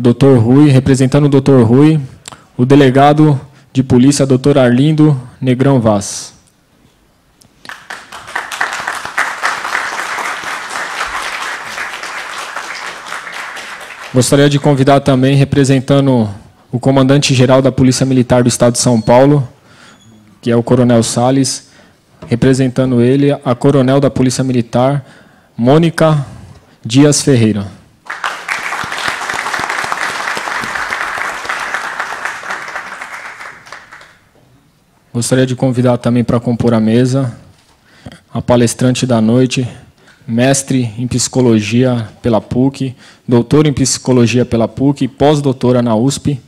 Dr. Rui, representando o Dr. Rui, o delegado de polícia, Dr. Arlindo Negrão Vaz. Gostaria de convidar também, representando o comandante-geral da Polícia Militar do Estado de São Paulo, que é o Coronel Salles, representando ele, a Coronel da Polícia Militar, Mônica Dias Ferreira. Gostaria de convidar também para compor a mesa a palestrante da noite, mestre em psicologia pela PUC, doutora em psicologia pela PUC e pós-doutora na USP,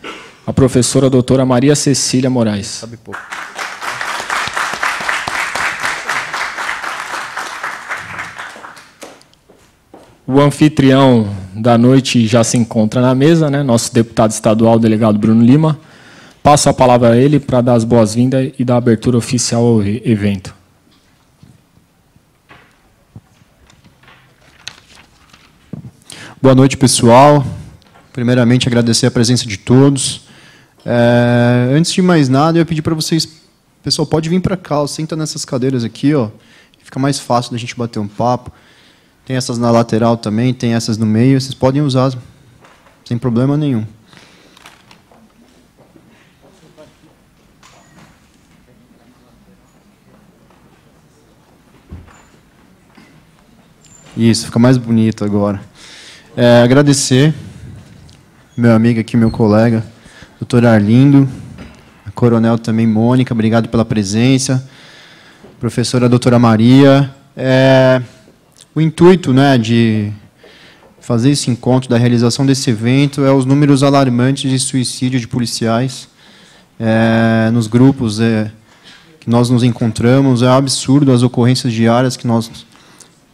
a professora doutora Maria Cecília Moraes. Sabe pouco. O anfitrião da noite já se encontra na mesa, né? Nosso deputado estadual, delegado Bruno Lima. Passo a palavra a ele para dar as boas-vindas e dar a abertura oficial ao evento. Boa noite, pessoal. Primeiramente, agradecer a presença de todos. Antes de mais nada, eu ia pedir para vocês, pessoal, pode vir para cá, senta nessas cadeiras aqui, ó, fica mais fácil da gente bater um papo. Tem essas na lateral também, tem essas no meio, vocês podem usar sem problema nenhum. Isso, fica mais bonito agora. Agradecer meu amigo aqui, meu colega, doutor Arlindo, a coronel também Mônica, obrigado pela presença, professora doutora Maria. O intuito, né, de fazer esse encontro, da realização desse evento, é os números alarmantes de suicídio de policiais nos grupos que nós nos encontramos. É um absurdo as ocorrências diárias que nós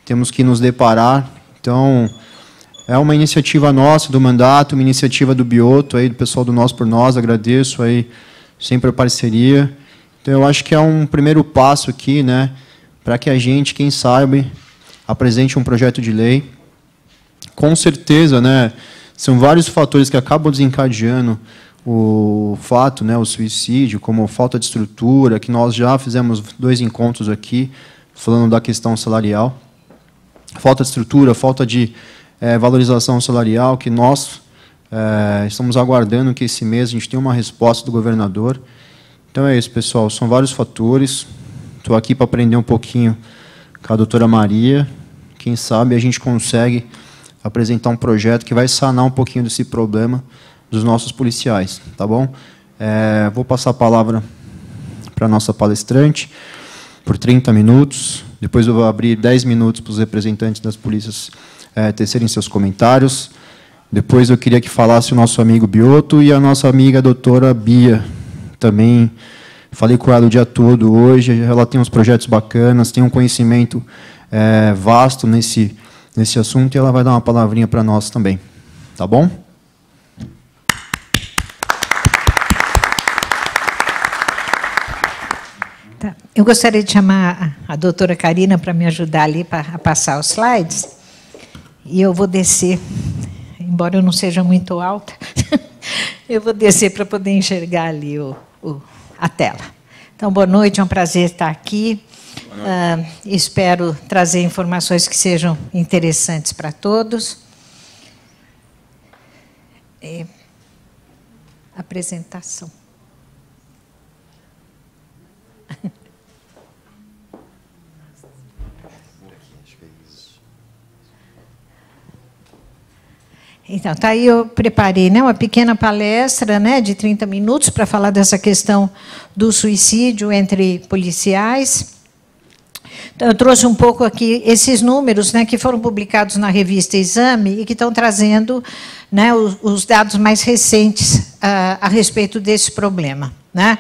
temos que nos deparar. Então, é uma iniciativa nossa do mandato, uma iniciativa do Bioto, aí, do pessoal do Nós por Nós, agradeço aí sempre a parceria. Então, eu acho que é um primeiro passo aqui, né, para que a gente, quem sabe, apresente um projeto de lei. Com certeza, né, são vários fatores que acabam desencadeando o fato, né, o suicídio, como falta de estrutura, que nós já fizemos 2 encontros aqui, falando da questão salarial. Falta de estrutura, falta de valorização salarial, que nós estamos aguardando que esse mês a gente tenha uma resposta do governador. Então é isso, pessoal, são vários fatores. Estou aqui para aprender um pouquinho com a doutora Maria. Quem sabe a gente consegue apresentar um projeto que vai sanar um pouquinho desse problema dos nossos policiais, tá bom? Vou passar a palavra para a nossa palestrante por 30 minutos. Depois eu vou abrir 10 minutos para os representantes das polícias tecerem seus comentários. Depois eu queria que falasse o nosso amigo Bioto e a nossa amiga doutora Bia. Também falei com ela o dia todo hoje, ela tem uns projetos bacanas, tem um conhecimento vasto nesse assunto, e ela vai dar uma palavrinha para nós também. Tá bom? Tá. Eu gostaria de chamar a doutora Karina para me ajudar ali a passar os slides. E eu vou descer, embora eu não seja muito alta, eu vou descer para poder enxergar ali a tela. Então, boa noite, é um prazer estar aqui. Espero trazer informações que sejam interessantes para todos. Apresentação. Então, tá aí, eu preparei, né, uma pequena palestra, né, de 30 minutos para falar dessa questão do suicídio entre policiais. Então, eu trouxe um pouco aqui esses números, né, que foram publicados na revista Exame e que estão trazendo, né, os dados mais recentes a respeito desse problema, né?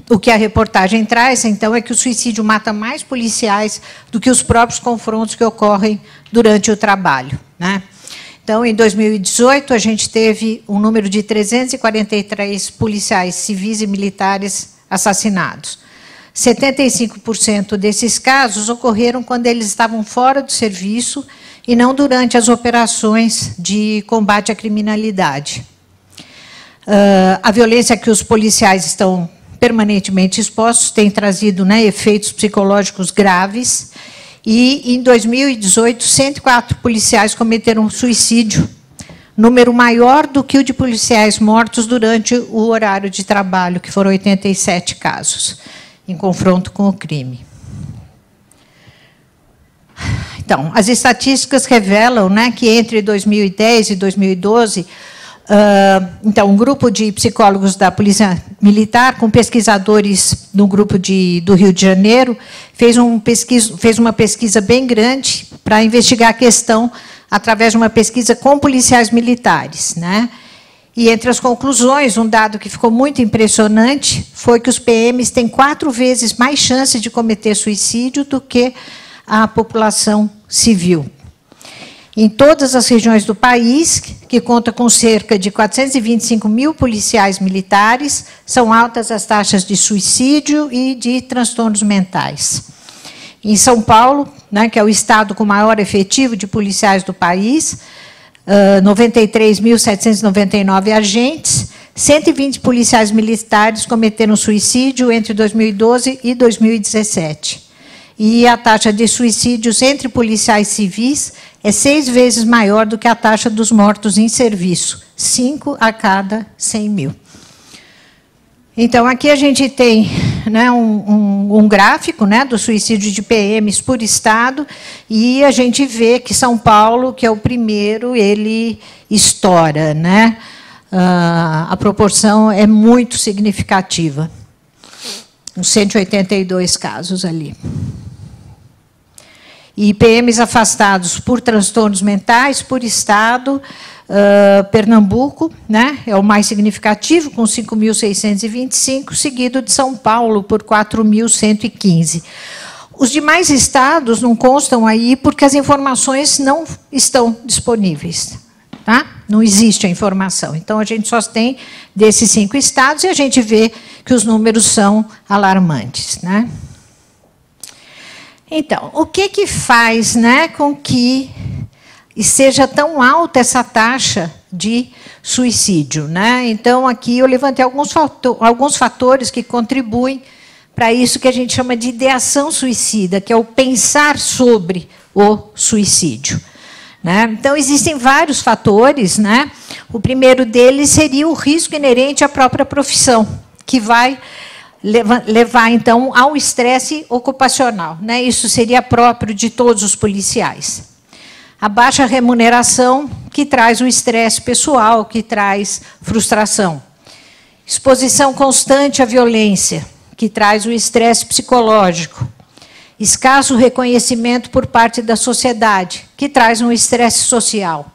O que a reportagem traz, então, é que o suicídio mata mais policiais do que os próprios confrontos que ocorrem durante o trabalho, né? Então, em 2018, a gente teve um número de 343 policiais civis e militares assassinados. 75% desses casos ocorreram quando eles estavam fora do serviço e não durante as operações de combate à criminalidade. A violência que os policiais estão permanentemente expostos tem trazido, né, efeitos psicológicos graves, e em 2018, 104 policiais cometeram suicídio, número maior do que o de policiais mortos durante o horário de trabalho, que foram 87 casos, em confronto com o crime. Então, as estatísticas revelam, né, que entre 2010 e 2012, então, um grupo de psicólogos da Polícia Militar, com pesquisadores no grupo do Rio de Janeiro, fez uma pesquisa bem grande para investigar a questão através de uma pesquisa com policiais militares, né? E entre as conclusões, um dado que ficou muito impressionante foi que os PMs têm 4 vezes mais chance de cometer suicídio do que a população civil. Em todas as regiões do país, que conta com cerca de 425 mil policiais militares, são altas as taxas de suicídio e de transtornos mentais. Em São Paulo, né, que é o estado com maior efetivo de policiais do país, 93.799 agentes, 120 policiais militares cometeram suicídio entre 2012 e 2017. E a taxa de suicídios entre policiais civis é 6 vezes maior do que a taxa dos mortos em serviço, 5 a cada 100 mil. Então, aqui a gente tem, né, um gráfico, né, do suicídio de PMs por estado, e a gente vê que São Paulo, que é o primeiro, ele estoura, né? A proporção é muito significativa. Uns 182 casos ali. E PMs afastados por transtornos mentais, por estado, Pernambuco, né, é o mais significativo, com 5.625, seguido de São Paulo, por 4.115. Os demais estados não constam aí porque as informações não estão disponíveis. Tá? Não existe a informação. Então, a gente só tem desses 5 estados e a gente vê que os números são alarmantes, né? Então, o que faz, né, com que seja tão alta essa taxa de suicídio, né? Então, aqui eu levantei alguns fatores que contribuem para isso que a gente chama de ideação suicida, que é o pensar sobre o suicídio, né? Então, existem vários fatores, né? O primeiro deles seria o risco inerente à própria profissão, que vai levar, então, ao estresse ocupacional, né? Isso seria próprio de todos os policiais. A baixa remuneração, que traz o estresse pessoal, que traz frustração. Exposição constante à violência, que traz o estresse psicológico. Escasso reconhecimento por parte da sociedade, que traz um estresse social.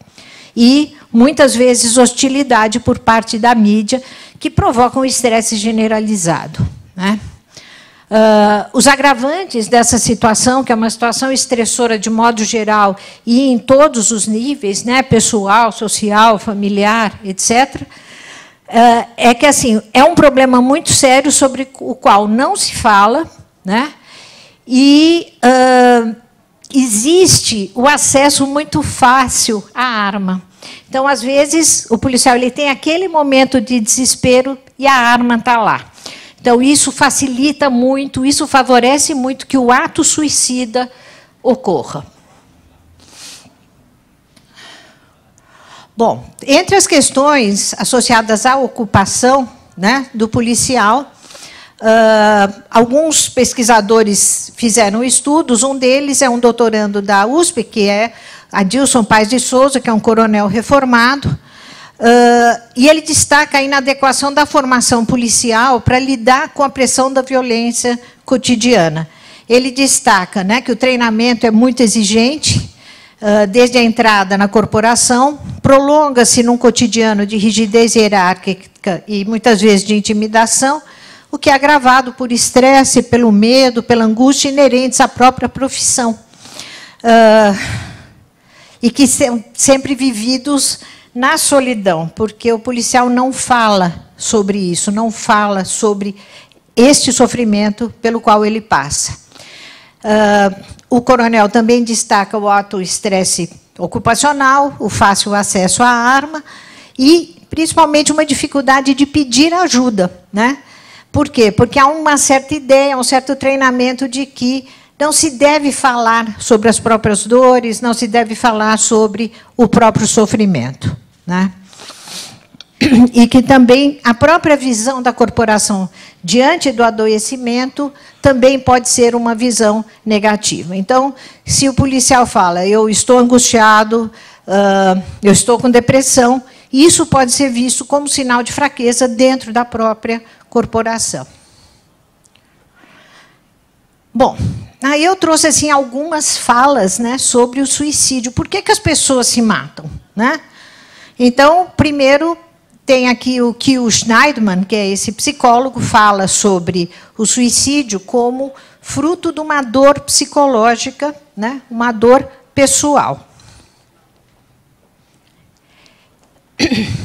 E, muitas vezes, hostilidade por parte da mídia, que provoca um estresse generalizado, né? Os agravantes dessa situação, que é uma situação estressora de modo geral e em todos os níveis, né, pessoal, social, familiar, etc., é que assim, é um problema muito sério sobre o qual não se fala, né, e existe o acesso muito fácil à arma. Então, às vezes, o policial ele tem aquele momento de desespero e a arma está lá. Então, isso facilita muito, isso favorece muito que o ato suicida ocorra. Bom, entre as questões associadas à ocupação, né, do policial, alguns pesquisadores fizeram estudos, um deles é um doutorando da USP, que é Adilson Paes de Souza, que é um coronel reformado, e ele destaca a inadequação da formação policial para lidar com a pressão da violência cotidiana. Ele destaca, né, que o treinamento é muito exigente, desde a entrada na corporação, prolonga-se num cotidiano de rigidez hierárquica e, muitas vezes, de intimidação, o que é agravado por estresse, pelo medo, pela angústia inerentes à própria profissão. E que são sempre vividos na solidão, porque o policial não fala sobre isso, não fala sobre este sofrimento pelo qual ele passa. O coronel também destaca o alto estresse ocupacional, o fácil acesso à arma e, principalmente, uma dificuldade de pedir ajuda, né? Por quê? Porque há uma certa ideia, um certo treinamento de que não se deve falar sobre as próprias dores, não se deve falar sobre o próprio sofrimento, né? E que também a própria visão da corporação diante do adoecimento também pode ser uma visão negativa. Então, se o policial fala, eu estou angustiado, eu estou com depressão, isso pode ser visto como sinal de fraqueza dentro da própria corporação. Bom, aí eu trouxe assim, algumas falas, né, sobre o suicídio. Por que as pessoas se matam, né? Então, primeiro, tem aqui o Kiel Schneidman, que é esse psicólogo, fala sobre o suicídio como fruto de uma dor psicológica, né, uma dor pessoal.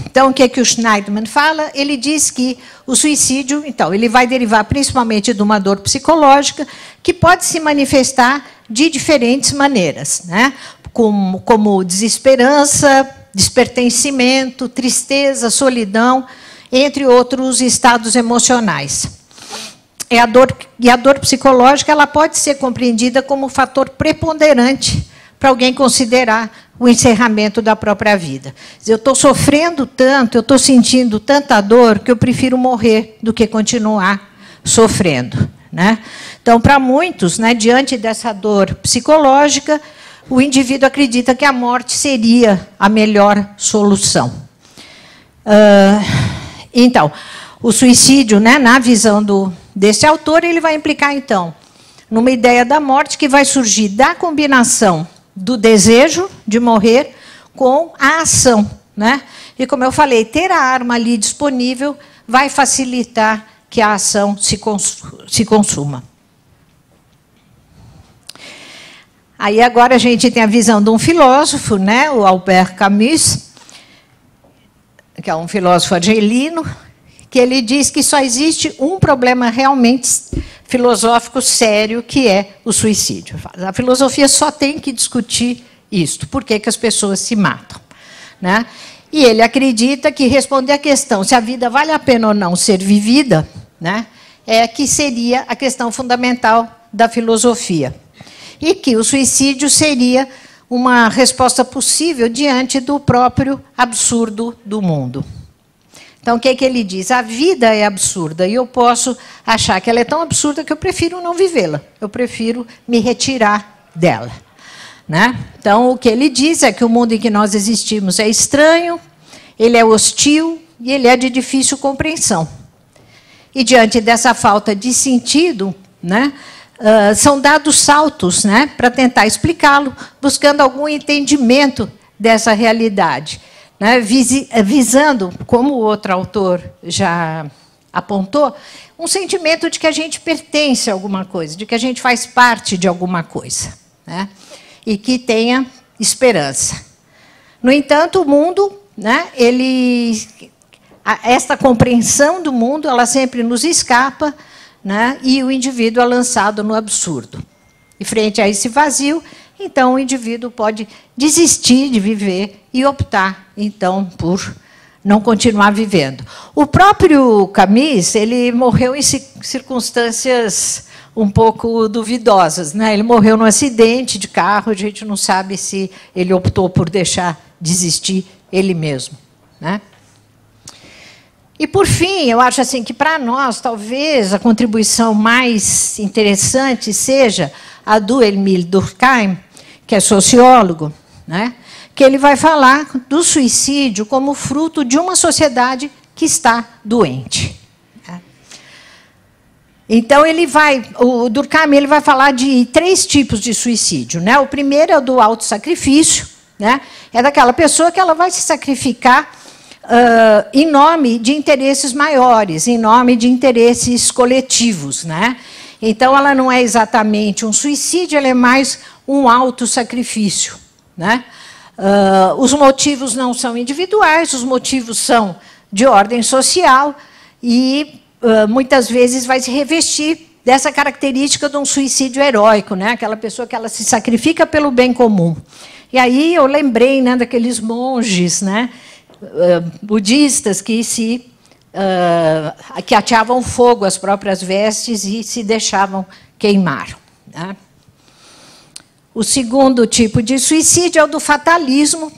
Então, o que é que o Schneidman fala? Ele diz que o suicídio, então, ele vai derivar principalmente de uma dor psicológica que pode se manifestar de diferentes maneiras, né? Como desesperança, despertencimento, tristeza, solidão, entre outros estados emocionais. E a dor psicológica ela pode ser compreendida como um fator preponderante para alguém considerar o encerramento da própria vida. Eu estou sofrendo tanto, eu estou sentindo tanta dor, que eu prefiro morrer do que continuar sofrendo, né? Então, para muitos, né, diante dessa dor psicológica, o indivíduo acredita que a morte seria a melhor solução. Então, o suicídio, né, na visão desse autor, ele vai implicar, então, numa ideia da morte que vai surgir da combinação do desejo de morrer com a ação, né? E, como eu falei, ter a arma ali disponível vai facilitar que a ação se consuma. Aí agora a gente tem a visão de um filósofo, né, o Albert Camus, que é um filósofo argelino, que ele diz que só existe um problema realmente filosófico sério, que é o suicídio. A filosofia só tem que discutir isto, por que as pessoas se matam, né? E ele acredita que responder à questão se a vida vale a pena ou não ser vivida, né, é que seria a questão fundamental da filosofia. E que o suicídio seria uma resposta possível diante do próprio absurdo do mundo. Então, o que é que ele diz? A vida é absurda e eu posso achar que ela é tão absurda que eu prefiro não vivê-la. Eu prefiro me retirar dela, né? Então, o que ele diz é que o mundo em que nós existimos é estranho, ele é hostil e ele é de difícil compreensão. E, diante dessa falta de sentido, né, são dados saltos, né, para tentar explicá-lo, buscando algum entendimento dessa realidade, né, visando, como o outro autor já apontou, um sentimento de que a gente pertence a alguma coisa, de que a gente faz parte de alguma coisa, né, e que tenha esperança. No entanto, o mundo, né, esta compreensão do mundo, ela sempre nos escapa, né, e o indivíduo é lançado no absurdo. E, frente a esse vazio, então, o indivíduo pode desistir de viver e optar, então, por não continuar vivendo. O próprio Camus, ele morreu em circunstâncias um pouco duvidosas, né? Ele morreu num acidente de carro, a gente não sabe se ele optou por deixar de existir ele mesmo, né? E, por fim, eu acho assim que, para nós, talvez a contribuição mais interessante seja a do Émile Durkheim, que é sociólogo, né, que ele vai falar do suicídio como fruto de uma sociedade que está doente. Então, o Durkheim ele vai falar de 3 tipos de suicídio, né? O primeiro é o do autossacrifício, né? É daquela pessoa que ela vai se sacrificar em nome de interesses maiores, em nome de interesses coletivos, né? Então, ela não é exatamente um suicídio, ela é mais um autossacrifício, né? Os motivos não são individuais, os motivos são de ordem social e, muitas vezes, vai se revestir dessa característica de um suicídio heróico, né? Aquela pessoa que ela se sacrifica pelo bem comum. E aí eu lembrei, né, daqueles monges, né, budistas que que ateavam fogo às próprias vestes e se deixavam queimar, né? O segundo tipo de suicídio é o do fatalismo,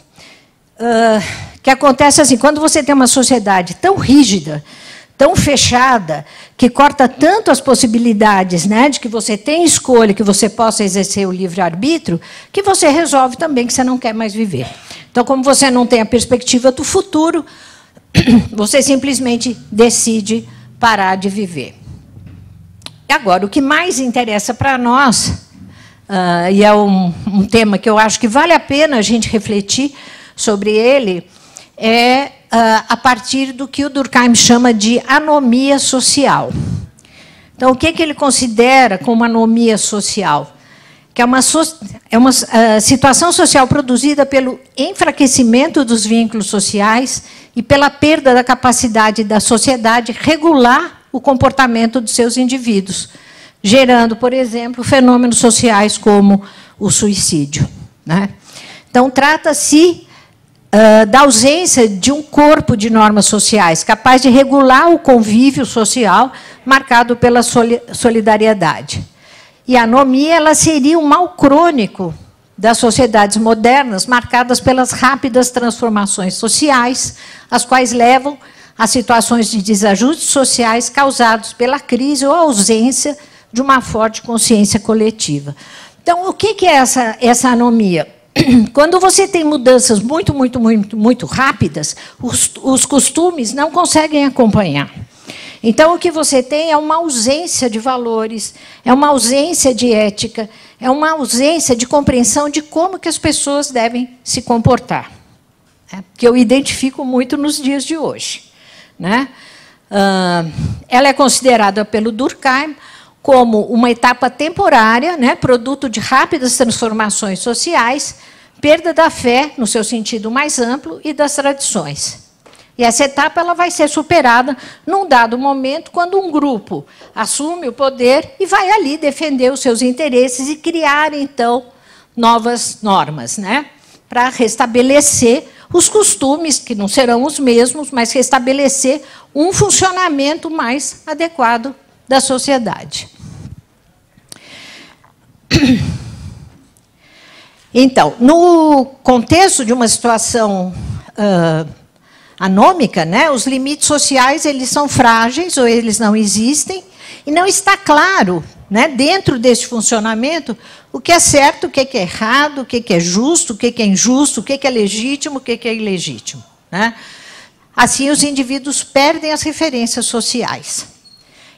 que acontece assim, quando você tem uma sociedade tão rígida, tão fechada, que corta tanto as possibilidades, né, de que você tenha escolha, que você possa exercer o livre-arbítrio, que você resolve também que você não quer mais viver. Então, como você não tem a perspectiva do futuro, você simplesmente decide parar de viver. E agora, o que mais interessa para nós, e é um tema que eu acho que vale a pena a gente refletir sobre ele, é a partir do que o Durkheim chama de anomia social. Então, o que ele considera como anomia social? Que é uma situação social produzida pelo enfraquecimento dos vínculos sociais e pela perda da capacidade da sociedade regular o comportamento dos seus indivíduos, gerando, por exemplo, fenômenos sociais como o suicídio, né? Então, trata-se da ausência de um corpo de normas sociais capaz de regular o convívio social marcado pela solidariedade. E a anomia ela seria um mal crônico das sociedades modernas, marcadas pelas rápidas transformações sociais, as quais levam a situações de desajustes sociais causados pela crise ou ausência de uma forte consciência coletiva. Então, o que é essa anomia? Quando você tem mudanças muito rápidas, os costumes não conseguem acompanhar. Então, o que você tem é uma ausência de valores, é uma ausência de ética, é uma ausência de compreensão de como que as pessoas devem se comportar, né? Que eu identifico muito nos dias de hoje, né? Ela é considerada pelo Durkheim como uma etapa temporária, né, produto de rápidas transformações sociais, perda da fé, no seu sentido mais amplo, e das tradições. E essa etapa ela vai ser superada num dado momento, quando um grupo assume o poder e vai ali defender os seus interesses e criar, então, novas normas, né, para restabelecer os costumes, que não serão os mesmos, mas restabelecer um funcionamento mais adequado da sociedade. Então, no contexto de uma situação anômica, né, os limites sociais eles são frágeis ou eles não existem, e não está claro, né, dentro desse funcionamento, o que é certo, o que é errado, o que é justo, o que é injusto, o que é legítimo, o que é ilegítimo, né? Assim, os indivíduos perdem as referências sociais.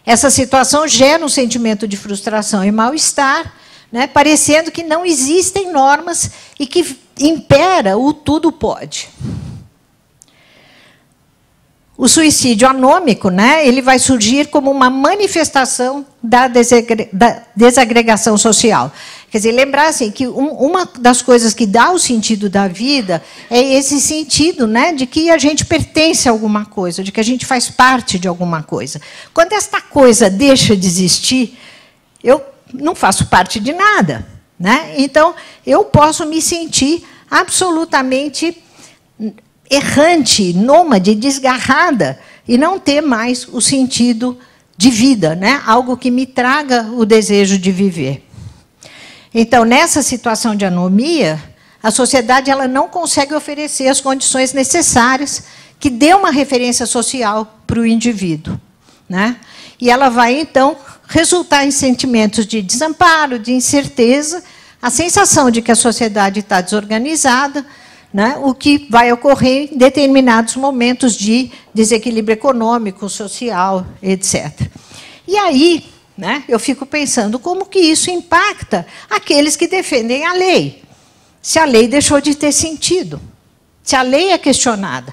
Essa situação gera um sentimento de frustração e mal-estar, né, parecendo que não existem normas e que impera o tudo pode. O suicídio anômico, né, ele vai surgir como uma manifestação da desagregação social. Quer dizer, lembrar assim, que uma das coisas que dá o sentido da vida é esse sentido, né, de que a gente pertence a alguma coisa, de que a gente faz parte de alguma coisa. Quando esta coisa deixa de existir, eu não faço parte de nada, né? Então, eu posso me sentir absolutamente errante, nômade, desgarrada, e não ter mais o sentido de vida, né? Algo que me traga o desejo de viver. Então, nessa situação de anomia, a sociedade ela não consegue oferecer as condições necessárias que dê uma referência social para o indivíduo, né? E ela vai, então, resultar em sentimentos de desamparo, de incerteza, a sensação de que a sociedade está desorganizada, né, o que vai ocorrer em determinados momentos de desequilíbrio econômico, social, etc. E aí, né, eu fico pensando como que isso impacta aqueles que defendem a lei. Se a lei deixou de ter sentido, se a lei é questionada,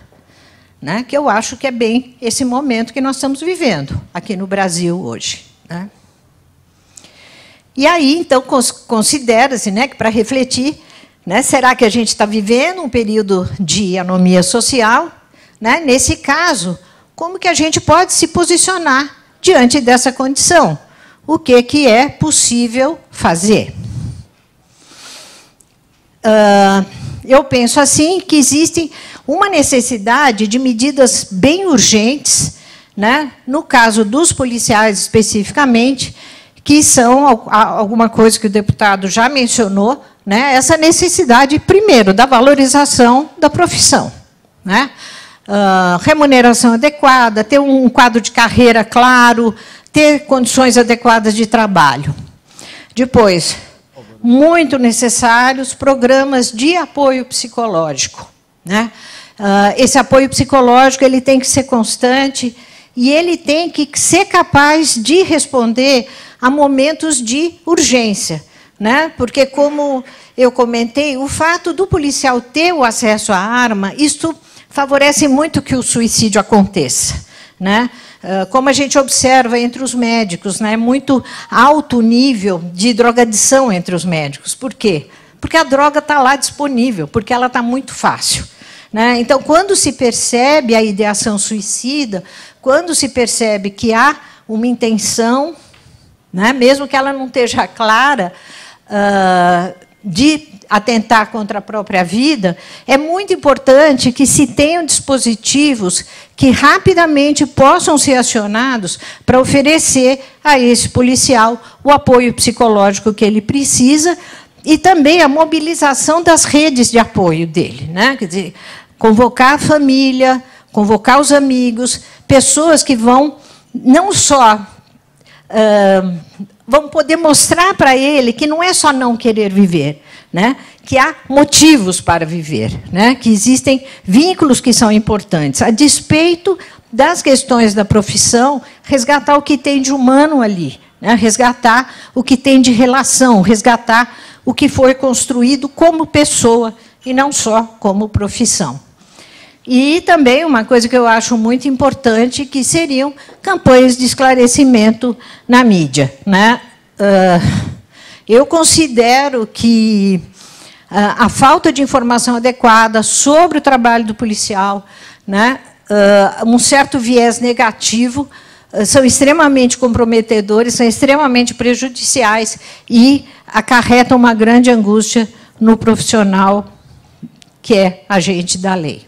né, que eu acho que é bem esse momento que nós estamos vivendo aqui no Brasil hoje, né? E aí, então, considera-se, né, que para refletir, né, será que a gente está vivendo um período de anomia social? Né? Nesse caso, como que a gente pode se posicionar diante dessa condição? o que é possível fazer. Eu penso assim que existe uma necessidade de medidas bem urgentes, né, no caso dos policiais especificamente, que são alguma coisa que o deputado já mencionou, né, essa necessidade, primeiro, da valorização da profissão, né, remuneração adequada, ter um quadro de carreira claro, ter condições adequadas de trabalho. Depois, muito necessários programas de apoio psicológico, né? Esse apoio psicológico ele tem que ser constante e ele tem que ser capaz de responder a momentos de urgência, né? Porque, como eu comentei, o fato do policial ter o acesso à arma, isto favorece muito que o suicídio aconteça, né? Como a gente observa entre os médicos, né, muito alto nível de drogadição entre os médicos. Por quê? Porque a droga está lá disponível, porque ela está muito fácil, né? Então, quando se percebe a ideação suicida, quando se percebe que há uma intenção, né, mesmo que ela não esteja clara, de atentar contra a própria vida, é muito importante que se tenham dispositivos que rapidamente possam ser acionados para oferecer a esse policial o apoio psicológico que ele precisa e também a mobilização das redes de apoio dele, né? Quer dizer, convocar a família, convocar os amigos, pessoas que vão não só vão poder mostrar para ele que não é só não querer viver, né? Que há motivos para viver, né? Que existem vínculos que são importantes. A despeito das questões da profissão, resgatar o que tem de humano ali, né? Resgatar o que tem de relação, resgatar o que foi construído como pessoa e não só como profissão. E também uma coisa que eu acho muito importante, que seriam campanhas de esclarecimento na mídia, né? Eu considero que a falta de informação adequada sobre o trabalho do policial, né, um certo viés negativo, são extremamente comprometedores, são extremamente prejudiciais e acarretam uma grande angústia no profissional que é agente da lei.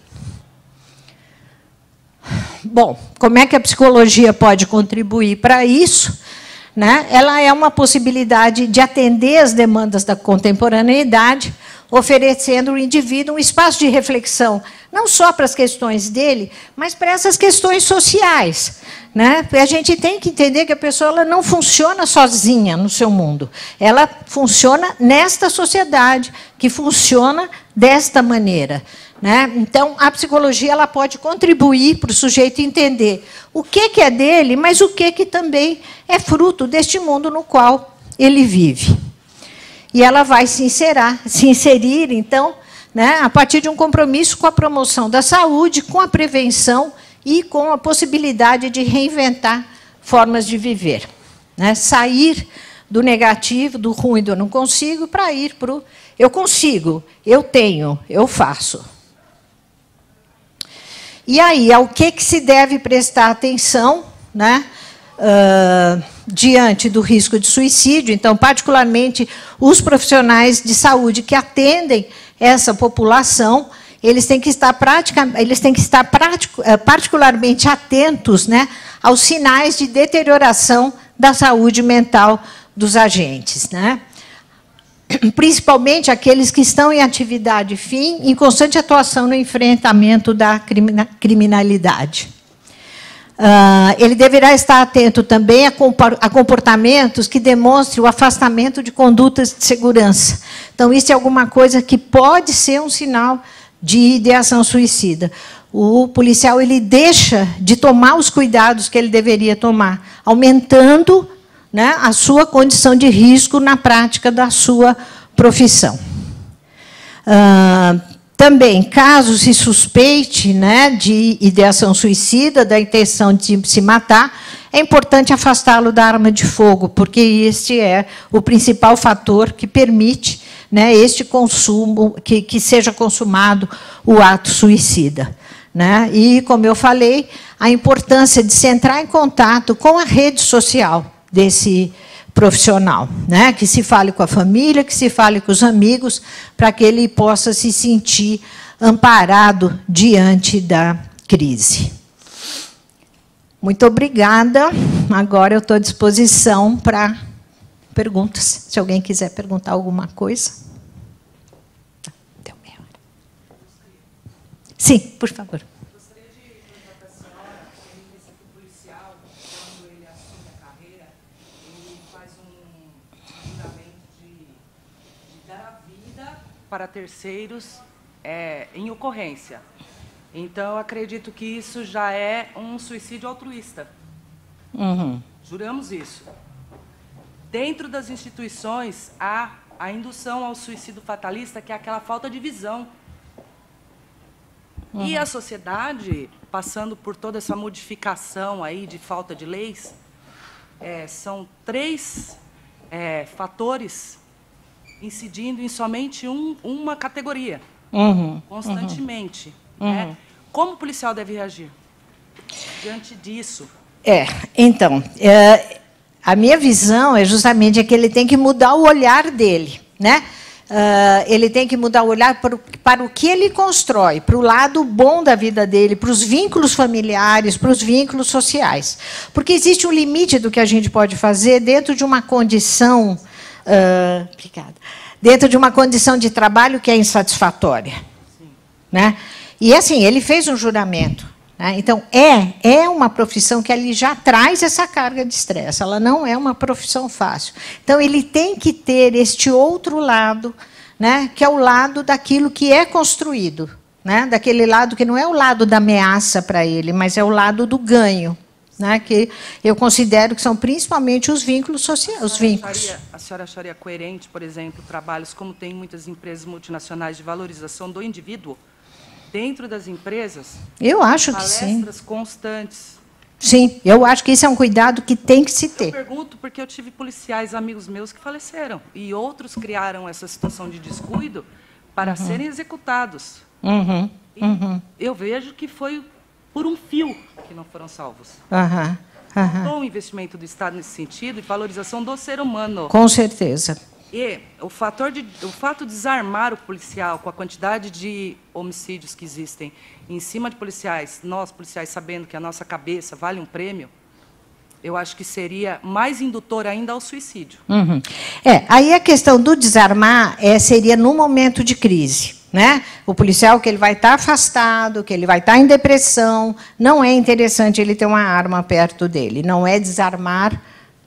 Bom, como é que a psicologia pode contribuir para isso? Né? Ela é uma possibilidade de atender às demandas da contemporaneidade, oferecendo ao indivíduo um espaço de reflexão, não só para as questões dele, mas para essas questões sociais, né? A gente tem que entender que a pessoa ela não funciona sozinha no seu mundo. Ela funciona nesta sociedade, que funciona desta maneira, né? Então, a psicologia ela pode contribuir para o sujeito entender o que é dele, mas o que também é fruto deste mundo no qual ele vive. E ela vai se inserir, então, né, a partir de um compromisso com a promoção da saúde, com a prevenção e com a possibilidade de reinventar formas de viver, né? Sair do negativo, do ruim, do eu não consigo, para ir para o eu consigo, eu tenho, eu faço. E aí, ao que se deve prestar atenção, né? Diante do risco de suicídio? Então, particularmente, os profissionais de saúde que atendem essa população, eles têm que estar particularmente atentos, né, aos sinais de deterioração da saúde mental dos agentes, né? Principalmente aqueles que estão em atividade fim, em constante atuação no enfrentamento da criminalidade. Ele deverá estar atento também a comportamentos que demonstrem o afastamento de condutas de segurança. Então, isso é alguma coisa que pode ser um sinal de ideação suicida. O policial ele deixa de tomar os cuidados que ele deveria tomar, aumentando, né, a sua condição de risco na prática da sua profissão. Também, caso se suspeite, né, de ideação suicida, da intenção de se matar, é importante afastá-lo da arma de fogo, porque este é o principal fator que permite, né, este consumo, que seja consumado o ato suicida, né? E, como eu falei, a importância de se entrar em contato com a rede social desse profissional, né? Que se fale com a família, que se fale com os amigos, para que ele possa se sentir amparado diante da crise. Muito obrigada. Agora eu estou à disposição para perguntas, se alguém quiser perguntar alguma coisa. Deu meia hora. Sim, por favor. Gostaria de perguntar para a senhora, ele disse que o policial, quando ele assume a carreira, ele faz um juramento de dar a vida para terceiros em ocorrência. Então, eu acredito que isso já é um suicídio altruísta. Uhum. Juramos isso. Dentro das instituições, há a indução ao suicídio fatalista, que é aquela falta de visão. Uhum. E a sociedade, passando por toda essa modificação aí de falta de leis, são 3 fatores incidindo em somente uma categoria, constantemente. Né? Como o policial deve reagir diante disso? Então, a minha visão é justamente que ele tem que mudar o olhar dele, né? Ele tem que mudar o olhar para o que ele constrói, para o lado bom da vida dele, para os vínculos familiares, para os vínculos sociais. Porque existe um limite do que a gente pode fazer dentro de uma condição, dentro de uma condição de trabalho que é insatisfatória. Né? E, assim, ele fez um juramento. Né? Então, é uma profissão que ele já traz essa carga de estresse. Ela não é uma profissão fácil. Então, ele tem que ter este outro lado, né? Que é o lado daquilo que é construído. Né? Daquele lado que não é o lado da ameaça para ele, mas é o lado do ganho. Né? Que eu considero que são principalmente os vínculos sociais. A senhora acharia coerente, por exemplo, trabalhos como tem muitas empresas multinacionais de valorização do indivíduo? Dentro das empresas, eu acho que sim. Palestras constantes. Sim, eu acho que esse é um cuidado que tem que se ter. Eu pergunto porque eu tive policiais, amigos meus, que faleceram. E outros criaram essa situação de descuido para serem executados. Eu vejo que foi por um fio que não foram salvos. Faltou um investimento do Estado nesse sentido e valorização do ser humano. Com certeza. E o fato de desarmar o policial com a quantidade de homicídios que existem em cima de policiais, nós policiais sabendo que a nossa cabeça vale um prêmio, eu acho que seria mais indutor ainda ao suicídio. Aí a questão do desarmar seria no momento de crise. Né? O policial que ele vai estar afastado, que ele vai estar em depressão, não é interessante ele ter uma arma perto dele, não é desarmar.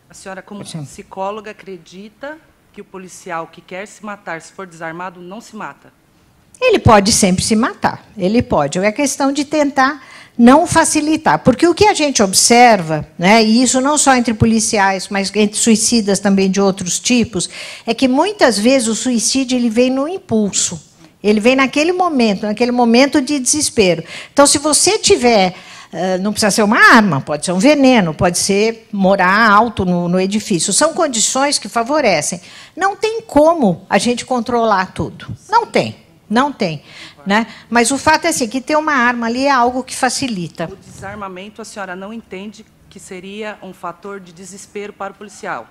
A senhora, como psicóloga, acredita que o policial que quer se matar, se for desarmado, não se mata? Ele pode sempre se matar, ele pode. É questão de tentar não facilitar. Porque o que a gente observa, né, e isso não só entre policiais, mas entre suicidas também de outros tipos, é que muitas vezes o suicídio ele vem no impulso. Ele vem naquele momento de desespero. Então, se você tiver... Não precisa ser uma arma, pode ser um veneno, pode ser morar alto no edifício. São condições que favorecem. Não tem como a gente controlar tudo. Não tem. Né? Mas o fato é assim, que ter uma arma ali é algo que facilita. O desarmamento, a senhora não entende que seria um fator de desespero para o policial?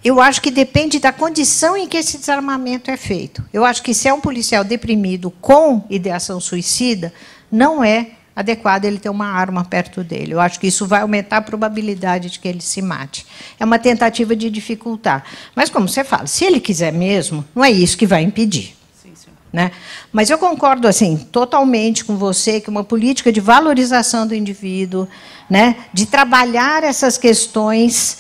Eu acho que depende da condição em que esse desarmamento é feito. Eu acho que se é um policial deprimido com ideação suicida, não é adequado ele ter uma arma perto dele. Eu acho que isso vai aumentar a probabilidade de que ele se mate. É uma tentativa de dificultar. Mas, como você fala, se ele quiser mesmo, não é isso que vai impedir. Sim, senhora. Né? Mas eu concordo assim, totalmente com você que uma política de valorização do indivíduo, né, de trabalhar essas questões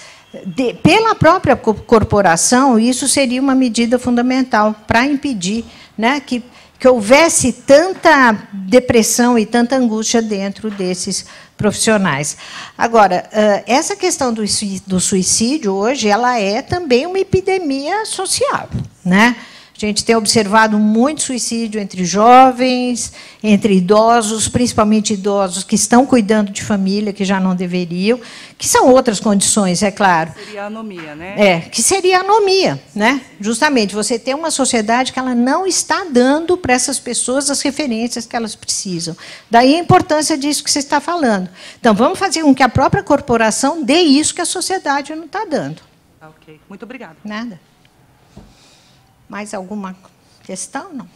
pela própria corporação, isso seria uma medida fundamental para impedir, né, que houvesse tanta depressão e tanta angústia dentro desses profissionais. Agora, essa questão do suicídio hoje, ela é também uma epidemia social, né? A gente tem observado muito suicídio entre jovens, entre idosos, principalmente idosos que estão cuidando de família, que já não deveriam, que são outras condições, é claro. Seria a anomia, né? Que seria a anomia, né? Justamente, você tem uma sociedade que ela não está dando para essas pessoas as referências que elas precisam. Daí a importância disso que você está falando. Então, vamos fazer com que a própria corporação dê isso que a sociedade não está dando. Tá ok. Muito obrigada. Nada. Mais alguma questão? Não?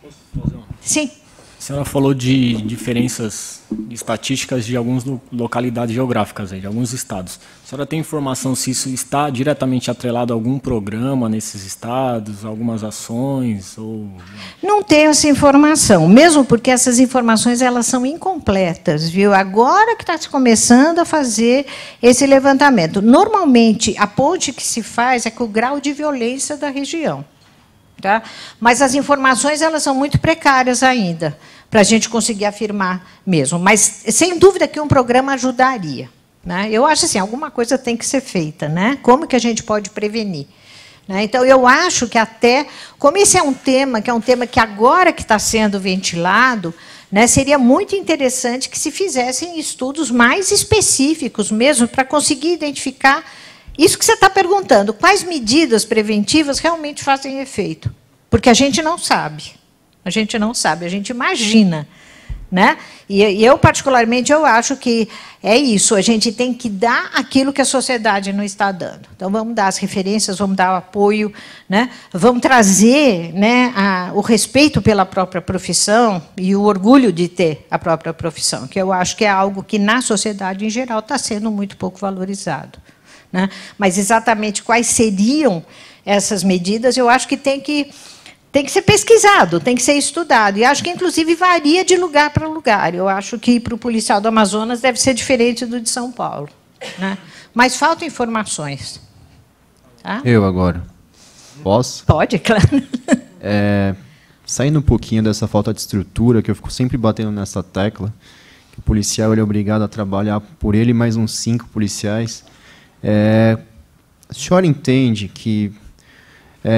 Posso fazer uma? Sim. A senhora falou de diferenças estatísticas de algumas localidades geográficas, de alguns estados. A senhora tem informação se isso está diretamente atrelado a algum programa nesses estados, algumas ações? Ou... Não tenho essa informação, mesmo porque essas informações elas são incompletas, viu? Agora que está se começando a fazer esse levantamento. Normalmente, a ponte que se faz é com o grau de violência da região. Tá? Mas as informações elas são muito precárias ainda, para a gente conseguir afirmar mesmo. Mas, sem dúvida, que um programa ajudaria. Né? Eu acho assim, alguma coisa tem que ser feita. Né? Como que a gente pode prevenir? Né? Então, eu acho que até, como esse é um tema que agora que está sendo ventilado, né, seria muito interessante que se fizessem estudos mais específicos mesmo, para conseguir identificar isso que você está perguntando, quais medidas preventivas realmente fazem efeito? Porque a gente não sabe. A gente não sabe, a gente imagina. Né? E eu, particularmente, eu acho que é isso, a gente tem que dar aquilo que a sociedade não está dando. Então, vamos dar as referências, vamos dar o apoio, né? Vamos trazer, né, o respeito pela própria profissão e o orgulho de ter a própria profissão, que eu acho que é algo que, na sociedade em geral, está sendo muito pouco valorizado. Né? Mas exatamente quais seriam essas medidas, eu acho que tem que ser pesquisado, tem que ser estudado. E acho que, inclusive, varia de lugar para lugar. Eu acho que, para o policial do Amazonas, deve ser diferente do de São Paulo. Né? Mas faltam informações. Tá? Eu agora. Posso? Pode, claro. Saindo um pouquinho dessa falta de estrutura, que eu fico sempre batendo nessa tecla, que o policial ele é obrigado a trabalhar por ele mais uns 5 policiais. A senhora entende que,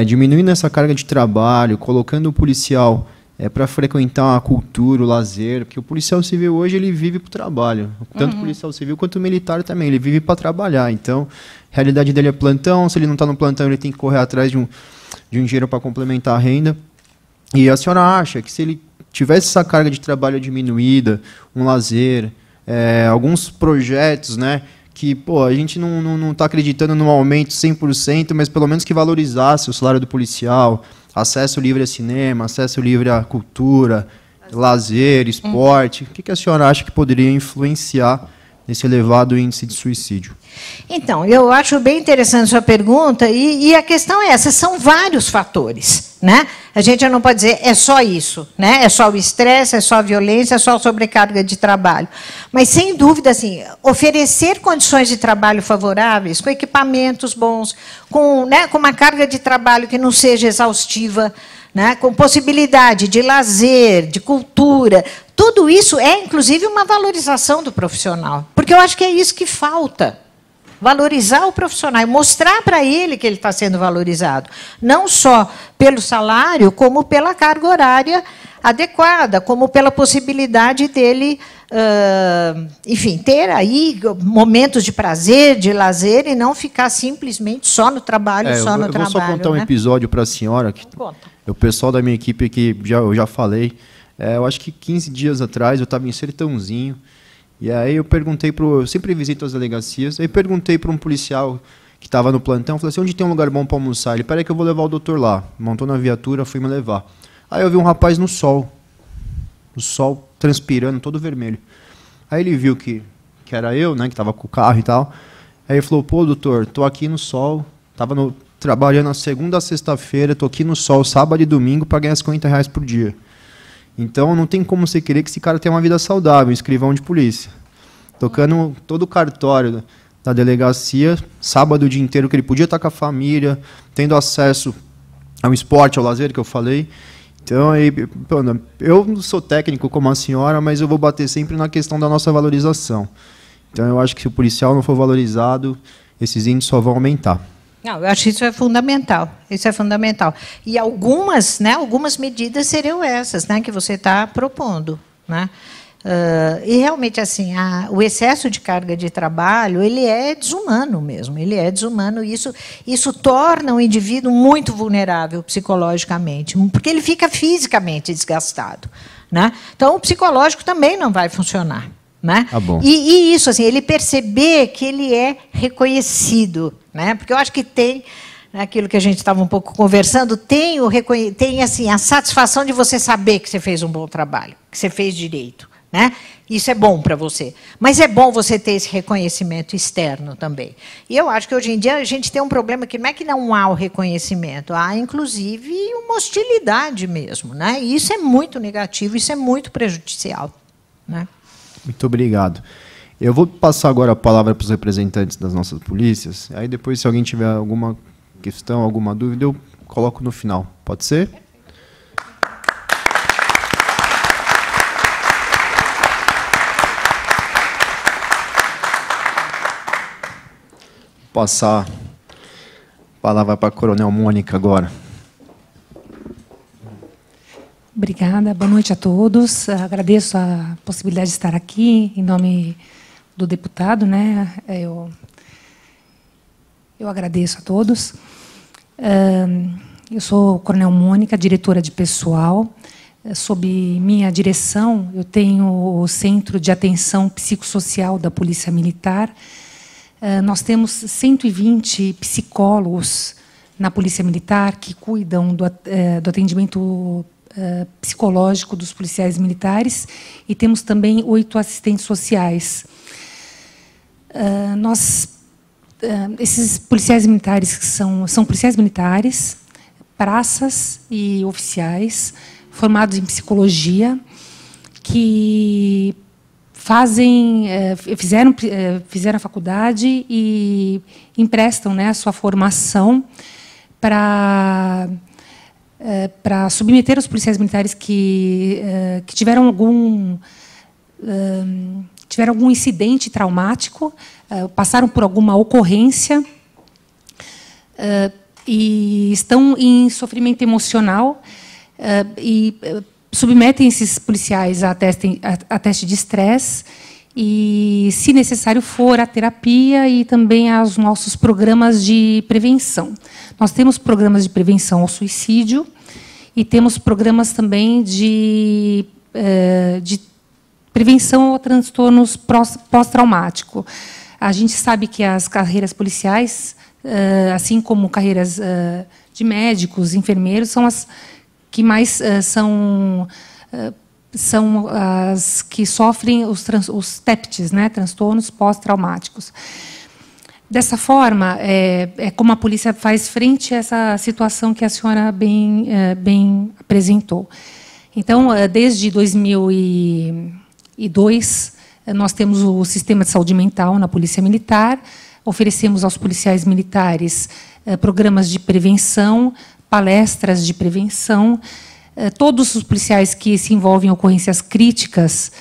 diminuindo essa carga de trabalho, colocando o policial para frequentar a cultura, o lazer, porque o policial civil hoje ele vive para o trabalho, tanto o policial civil quanto o militar também, ele vive para trabalhar. Então, a realidade dele é plantão, se ele não está no plantão, ele tem que correr atrás de um dinheiro para complementar a renda. E a senhora acha que, se ele tivesse essa carga de trabalho diminuída, um lazer, alguns projetos, né, que a gente não está acreditando no aumento 100%, mas pelo menos que valorizasse o salário do policial, acesso livre a cinema, acesso livre à cultura, lazer, esporte. O que a senhora acha que poderia influenciar nesse elevado índice de suicídio? Então, eu acho bem interessante a sua pergunta, e a questão é essa, são vários fatores. Né? A gente não pode dizer é só isso, né? É só o estresse, é só a violência, é só a sobrecarga de trabalho. Mas, sem dúvida, assim, oferecer condições de trabalho favoráveis, com equipamentos bons, com uma carga de trabalho que não seja exaustiva, né? Com possibilidade de lazer, de cultura, tudo isso é, inclusive, uma valorização do profissional. Porque eu acho que é isso que falta. Valorizar o profissional e mostrar para ele que ele está sendo valorizado, não só pelo salário, como pela carga horária adequada, como pela possibilidade dele, enfim, ter aí momentos de prazer, de lazer, e não ficar simplesmente só no trabalho, só no trabalho. Eu vou só contar um episódio para a senhora, que o pessoal da minha equipe que eu já falei, eu acho que 15 dias atrás eu estava em Sertãozinho. E aí eu perguntei eu sempre visito as delegacias, aí perguntei para um policial que estava no plantão, falei assim, onde tem um lugar bom para almoçar? Ele, peraí que eu vou levar o doutor lá. Montou na viatura, fui me levar. Aí eu vi um rapaz no sol transpirando, todo vermelho. Aí ele viu que era eu, né, que estava com o carro e tal. Aí ele falou, pô, doutor, tô aqui no sol, trabalhando na segunda a sexta-feira, tô aqui no sol, sábado e domingo, para ganhar R$50 por dia. Então, não tem como você querer que esse cara tenha uma vida saudável, escrivão de polícia. Tocando todo o cartório da delegacia, sábado o dia inteiro, que ele podia estar com a família, tendo acesso ao esporte, ao lazer, que eu falei. Então, eu não sou técnico como a senhora, mas eu vou bater sempre na questão da nossa valorização. Então, eu acho que se o policial não for valorizado, esses índices só vão aumentar. Não, eu acho que isso é fundamental. Isso é fundamental. E algumas medidas seriam essas, né, que você está propondo, né? E realmente assim, o excesso de carga de trabalho ele é desumano mesmo. Ele é desumano. Isso torna o indivíduo muito vulnerável psicologicamente, porque ele fica fisicamente desgastado, né? Então, o psicológico também não vai funcionar. né? Tá bom. E isso, assim, ele perceber que ele é reconhecido, né? Porque eu acho que tem aquilo que a gente estava um pouco conversando, tem assim, a satisfação de você saber que você fez um bom trabalho, que você fez direito, né? Isso é bom para você. Mas é bom você ter esse reconhecimento externo também. E eu acho que hoje em dia a gente tem um problema que não é que não há o reconhecimento, há, inclusive, uma hostilidade mesmo, né? E isso é muito negativo, isso é muito prejudicial, né? Muito obrigado. Eu vou passar agora a palavra para os representantes das nossas polícias. Aí depois, se alguém tiver alguma questão, alguma dúvida, eu coloco no final. Pode ser? Vou passar a palavra para a Coronel Mônica agora. Obrigada, boa noite a todos. Agradeço a possibilidade de estar aqui em nome do deputado, né? Eu agradeço a todos. Eu sou Coronel Mônica, diretora de pessoal. Sob minha direção, eu tenho o Centro de Atenção Psicossocial da Polícia Militar. Nós temos 120 psicólogos na Polícia Militar que cuidam do atendimento psicológico dos policiais militares e temos também 8 assistentes sociais. Esses policiais militares que são policiais militares, praças e oficiais formados em psicologia que fizeram a faculdade e emprestam, né, a sua formação para submeter os policiais militares que tiveram algum incidente traumático, passaram por alguma ocorrência e estão em sofrimento emocional e submetem esses policiais a teste de estresse e, se necessário for, a terapia e também aos nossos programas de prevenção. Nós temos programas de prevenção ao suicídio e temos programas também de prevenção a transtornos pós-traumáticos. A gente sabe que as carreiras policiais, assim como carreiras de médicos, enfermeiros, são as que mais são as que sofrem os TEPTs, né, transtornos pós-traumáticos. Dessa forma, é como a polícia faz frente a essa situação que a senhora bem apresentou. Então, desde 2002, nós temos o Sistema de Saúde Mental na Polícia Militar, oferecemos aos policiais militares programas de prevenção, palestras de prevenção. Todos os policiais que se envolvem em ocorrências críticas,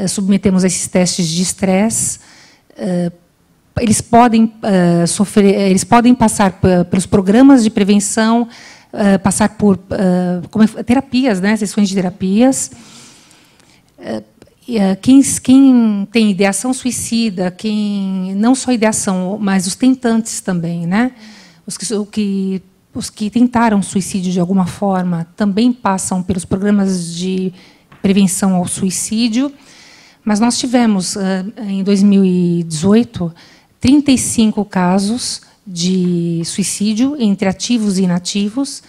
submetemos a esses testes de estresse. Eles podem passar pelos programas de prevenção, passar por terapias, né, sessões de terapias. Quem tem ideação suicida, não só ideação, mas os tentantes também, né, os que tentaram suicídio de alguma forma também passam pelos programas de prevenção ao suicídio. Mas nós tivemos, em 2018, 35 casos de suicídio entre ativos e inativos.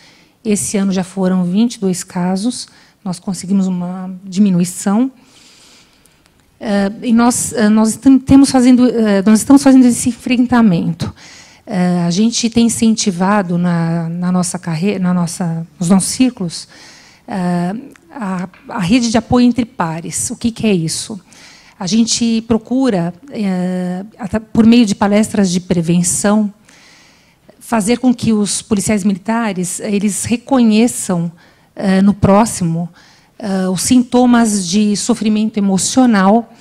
Esse ano já foram 22 casos. Nós conseguimos uma diminuição. E nós estamos fazendo esse enfrentamento. A gente tem incentivado na nossa carreira, nos nossos círculos, a rede de apoio entre pares. O que é isso? A gente procura, por meio de palestras de prevenção, fazer com que os policiais militares eles reconheçam no próximo os sintomas de sofrimento emocional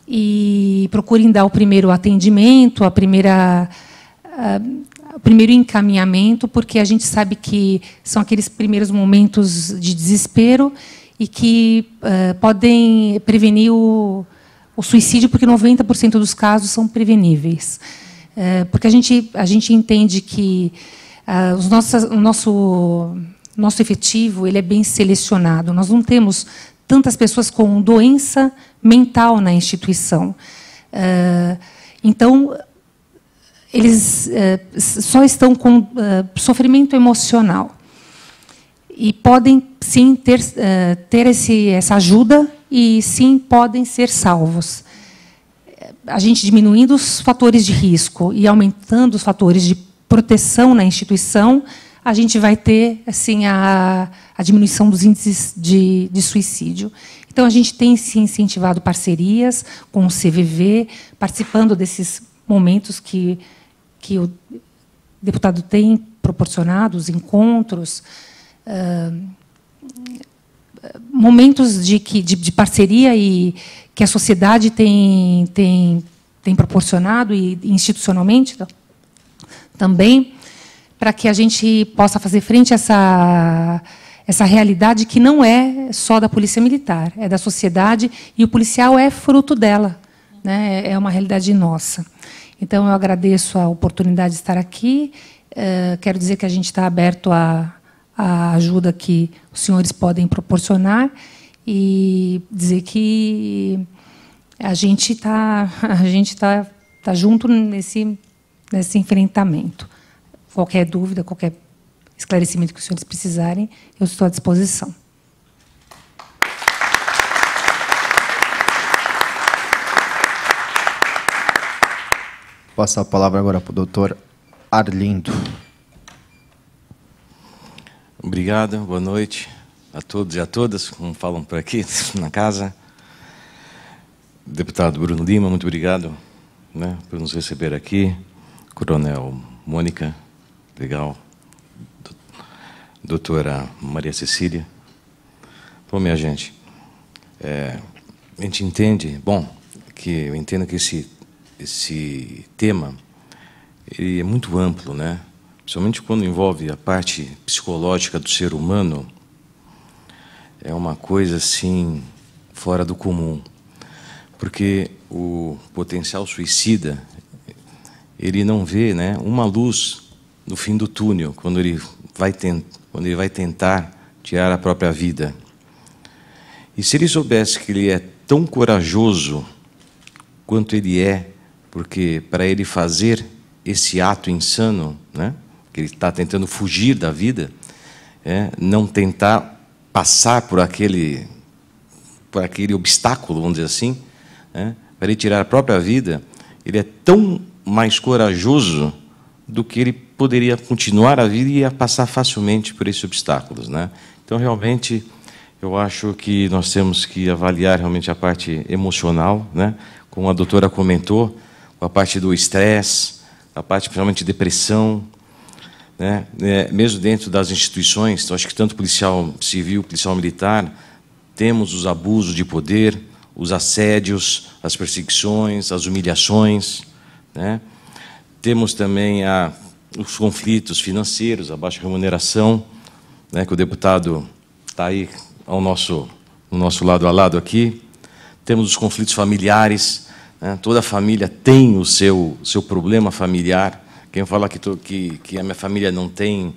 e procurem dar o primeiro atendimento, o primeiro encaminhamento, porque a gente sabe que são aqueles primeiros momentos de desespero e que podem prevenir o suicídio, porque 90% dos casos são preveníveis. Porque a gente entende que o nosso efetivo ele é bem selecionado. Nós não temos tantas pessoas com doença mental na instituição. Então, eles só estão com sofrimento emocional. E podem, sim, ter essa ajuda e, sim, podem ser salvos. A gente diminuindo os fatores de risco e aumentando os fatores de proteção na instituição, a gente vai ter assim, a diminuição dos índices de suicídio. Então, a gente tem, sim, incentivado parcerias com o CVV, participando desses momentos que o deputado tem proporcionado, os encontros, momentos de parceria e que a sociedade tem proporcionado, e institucionalmente também, para que a gente possa fazer frente a essa realidade que não é só da Polícia Militar, é da sociedade, e o policial é fruto dela, né? É uma realidade nossa. Então, eu agradeço a oportunidade de estar aqui. Quero dizer que a gente está aberto à ajuda que os senhores podem proporcionar e dizer que a gente está junto nesse enfrentamento. Qualquer dúvida, qualquer esclarecimento que os senhores precisarem, eu estou à disposição. Vou passar a palavra agora para o doutor Arlindo. Obrigado, boa noite a todos e a todas, como falam por aqui na casa. Deputado Bruno Lima, muito obrigado, né, por nos receber aqui. Coronel Mônica, legal. Doutora Maria Cecília. Bom, minha gente, a gente entende, eu entendo que esse tema ele é muito amplo, né? Principalmente quando envolve a parte psicológica do ser humano, é uma coisa assim fora do comum, porque o potencial suicida ele não vê, né, uma luz no fim do túnel quando ele vai tentar tirar a própria vida. E se ele soubesse que ele é tão corajoso quanto ele é, porque para ele fazer esse ato insano, né, que ele está tentando fugir da vida, não tentar passar por aquele obstáculo, vamos dizer assim, para ele tirar a própria vida, ele é tão mais corajoso do que ele poderia continuar a vida e ia passar facilmente por esses obstáculos, né? Então, realmente, eu acho que nós temos que avaliar realmente a parte emocional, né? Como a doutora comentou, a parte do estresse, a parte principalmente de depressão, né? Mesmo dentro das instituições, então, acho que tanto policial civil, policial militar, temos os abusos de poder, os assédios, as perseguições, as humilhações, né? Temos também os conflitos financeiros, a baixa remuneração, né, que o deputado está aí no nosso lado a lado aqui. Temos os conflitos familiares, né? Toda família tem o seu problema familiar. Quem fala que a minha família não tem,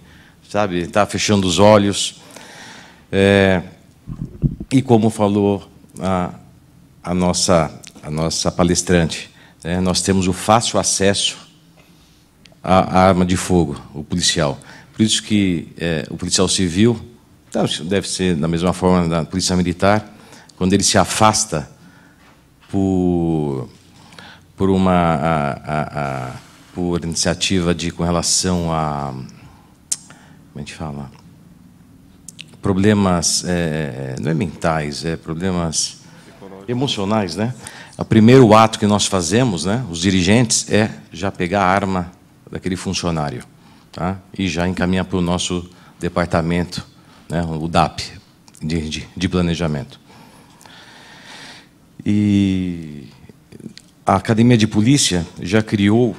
sabe, está fechando os olhos. E como falou a nossa palestrante, né, nós temos o fácil acesso à arma de fogo, o policial. Por isso que o policial civil, deve ser da mesma forma da polícia militar, quando ele se afasta por iniciativa com relação a, como a gente fala, problemas, não é mentais, problemas emocionais, né? O primeiro ato que nós fazemos, né, os dirigentes, é já pegar a arma daquele funcionário, tá? E já encaminhar para o nosso departamento, né, o DAP, de planejamento. E a Academia de Polícia já criou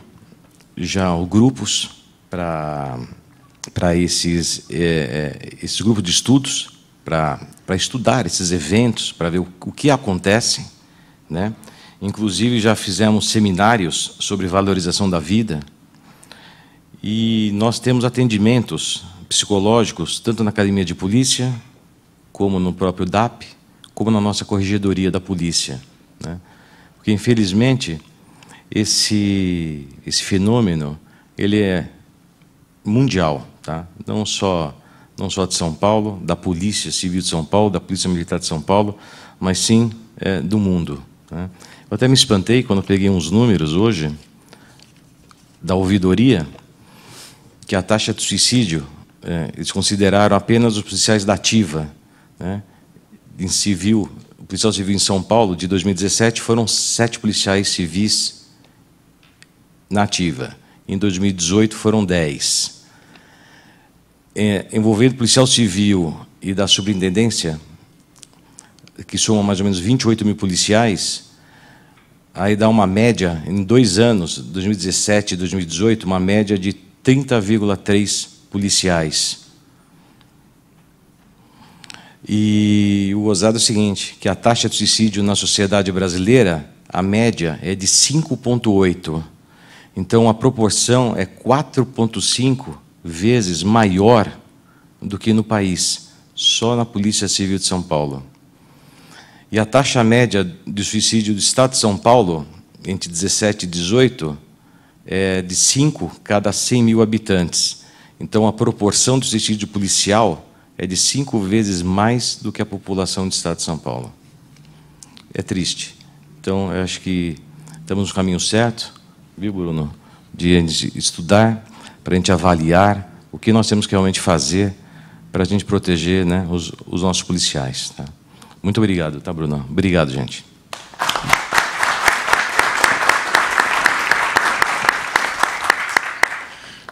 grupos para esses grupos de estudos, para estudar esses eventos, para ver o que acontece, né? Inclusive, já fizemos seminários sobre valorização da vida, e nós temos atendimentos psicológicos, tanto na Academia de Polícia, como no próprio DAP, como na nossa Corregedoria da Polícia, né? Porque, infelizmente, esse fenômeno ele é mundial, tá? Não só de São Paulo, da Polícia Civil de São Paulo, da Polícia Militar de São Paulo, mas sim do mundo, né? Eu até me espantei quando peguei uns números hoje da ouvidoria, que a taxa de suicídio, eles consideraram apenas os policiais da ativa, né? Em civil, o policial civil em São Paulo, de 2017, foram 7 policiais civis na ativa. Em 2018, foram 10. Envolvendo policial civil e da superintendência, que somam mais ou menos 28 mil policiais, aí dá uma média, em 2 anos, 2017 e 2018, uma média de 30,3 policiais. E o gozado é o seguinte, que a taxa de suicídio na sociedade brasileira, a média é de 5,8. Então, a proporção é 4,5 vezes maior do que no país, só na Polícia Civil de São Paulo. E a taxa média de suicídio do Estado de São Paulo, entre 17 e 18, é de 5 cada 100 mil habitantes. Então, a proporção do suicídio policial é de 5 vezes mais do que a população do Estado de São Paulo. É triste. Então, eu acho que estamos no caminho certo, viu, Bruno? De estudar, para a gente avaliar o que nós temos que realmente fazer para a gente proteger, né, os nossos policiais. Tá? Muito obrigado, tá, Bruno? Obrigado, gente.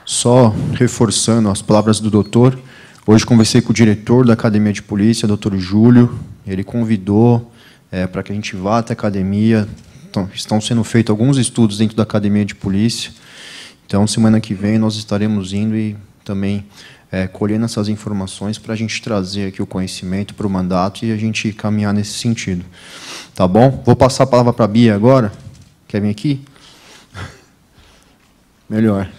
Só reforçando as palavras do doutor, hoje conversei com o diretor da Academia de Polícia, doutor Júlio. Ele convidou para que a gente vá até a academia. Então, estão sendo feitos alguns estudos dentro da Academia de Polícia. Então, semana que vem, nós estaremos indo e também colhendo essas informações para a gente trazer aqui o conhecimento para o mandato e a gente caminhar nesse sentido. Tá bom? Vou passar a palavra para a Bia agora. Quer vir aqui? Melhor.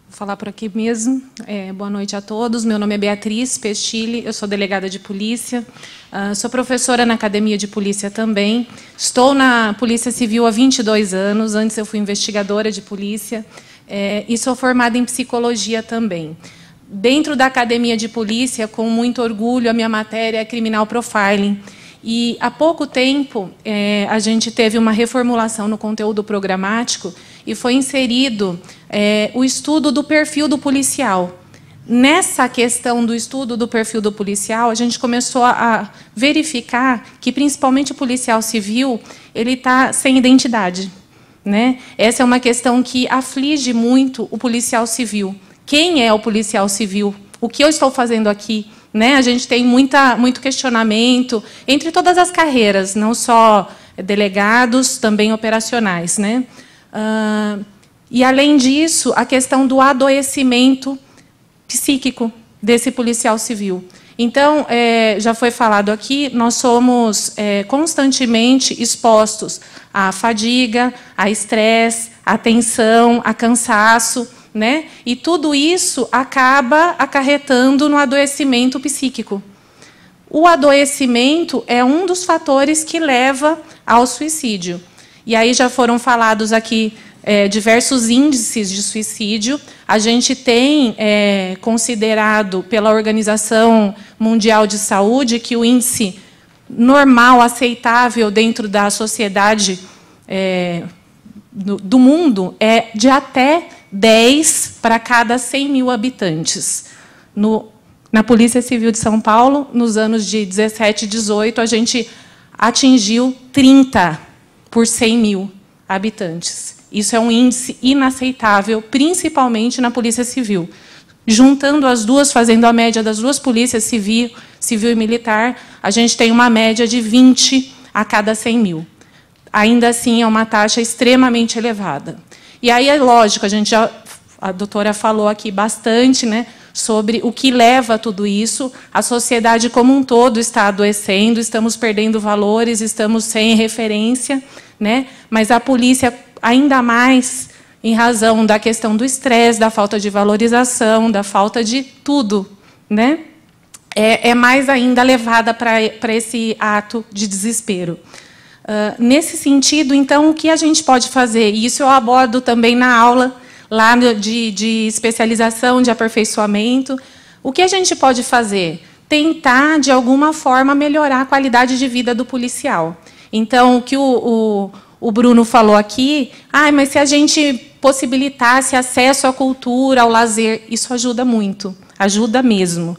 Vou falar por aqui mesmo. Boa noite a todos. Meu nome é Beatriz Pestilli, eu sou delegada de polícia, sou professora na Academia de Polícia também. Estou na Polícia Civil há 22 anos, antes eu fui investigadora de polícia, e sou formada em psicologia também. Dentro da Academia de Polícia, com muito orgulho, a minha matéria é Criminal Profiling. E, há pouco tempo, a gente teve uma reformulação no conteúdo programático e foi inserido o estudo do perfil do policial. Nessa questão do estudo do perfil do policial, a gente começou a verificar que, principalmente o policial civil, ele está sem identidade, né? Essa é uma questão que aflige muito o policial civil. Quem é o policial civil? O que eu estou fazendo aqui? Né? A gente tem muito questionamento entre todas as carreiras, não só delegados, também operacionais, né? E, além disso, a questão do adoecimento psíquico desse policial civil. Então, já foi falado aqui, nós somos constantemente expostos à fadiga, a estresse, à tensão, a cansaço, né? E tudo isso acaba acarretando no adoecimento psíquico. O adoecimento é um dos fatores que leva ao suicídio. E aí já foram falados aqui diversos índices de suicídio. A gente tem considerado pela Organização Mundial de Saúde que o índice normal, aceitável dentro da sociedade do mundo é de até 10 para cada 100 mil habitantes. Na Polícia Civil de São Paulo, nos anos de 17 e 18, a gente atingiu 30 por 100 mil habitantes. Isso é um índice inaceitável, principalmente na Polícia Civil. Juntando as duas, fazendo a média das duas polícias, civil e militar, a gente tem uma média de 20 a cada 100 mil. Ainda assim, é uma taxa extremamente elevada. E aí, é lógico, a doutora falou aqui bastante, né, sobre o que leva a tudo isso. A sociedade como um todo está adoecendo, estamos perdendo valores, estamos sem referência, né? Mas a polícia, ainda mais em razão da questão do estresse, da falta de valorização, da falta de tudo, né? É mais ainda levada para esse ato de desespero. Nesse sentido, então, o que a gente pode fazer? E isso eu abordo também na aula lá de especialização, de aperfeiçoamento. O que a gente pode fazer? Tentar, de alguma forma, melhorar a qualidade de vida do policial. Então, o que o Bruno falou aqui, mas se a gente possibilitasse acesso à cultura, ao lazer, isso ajuda muito, ajuda mesmo.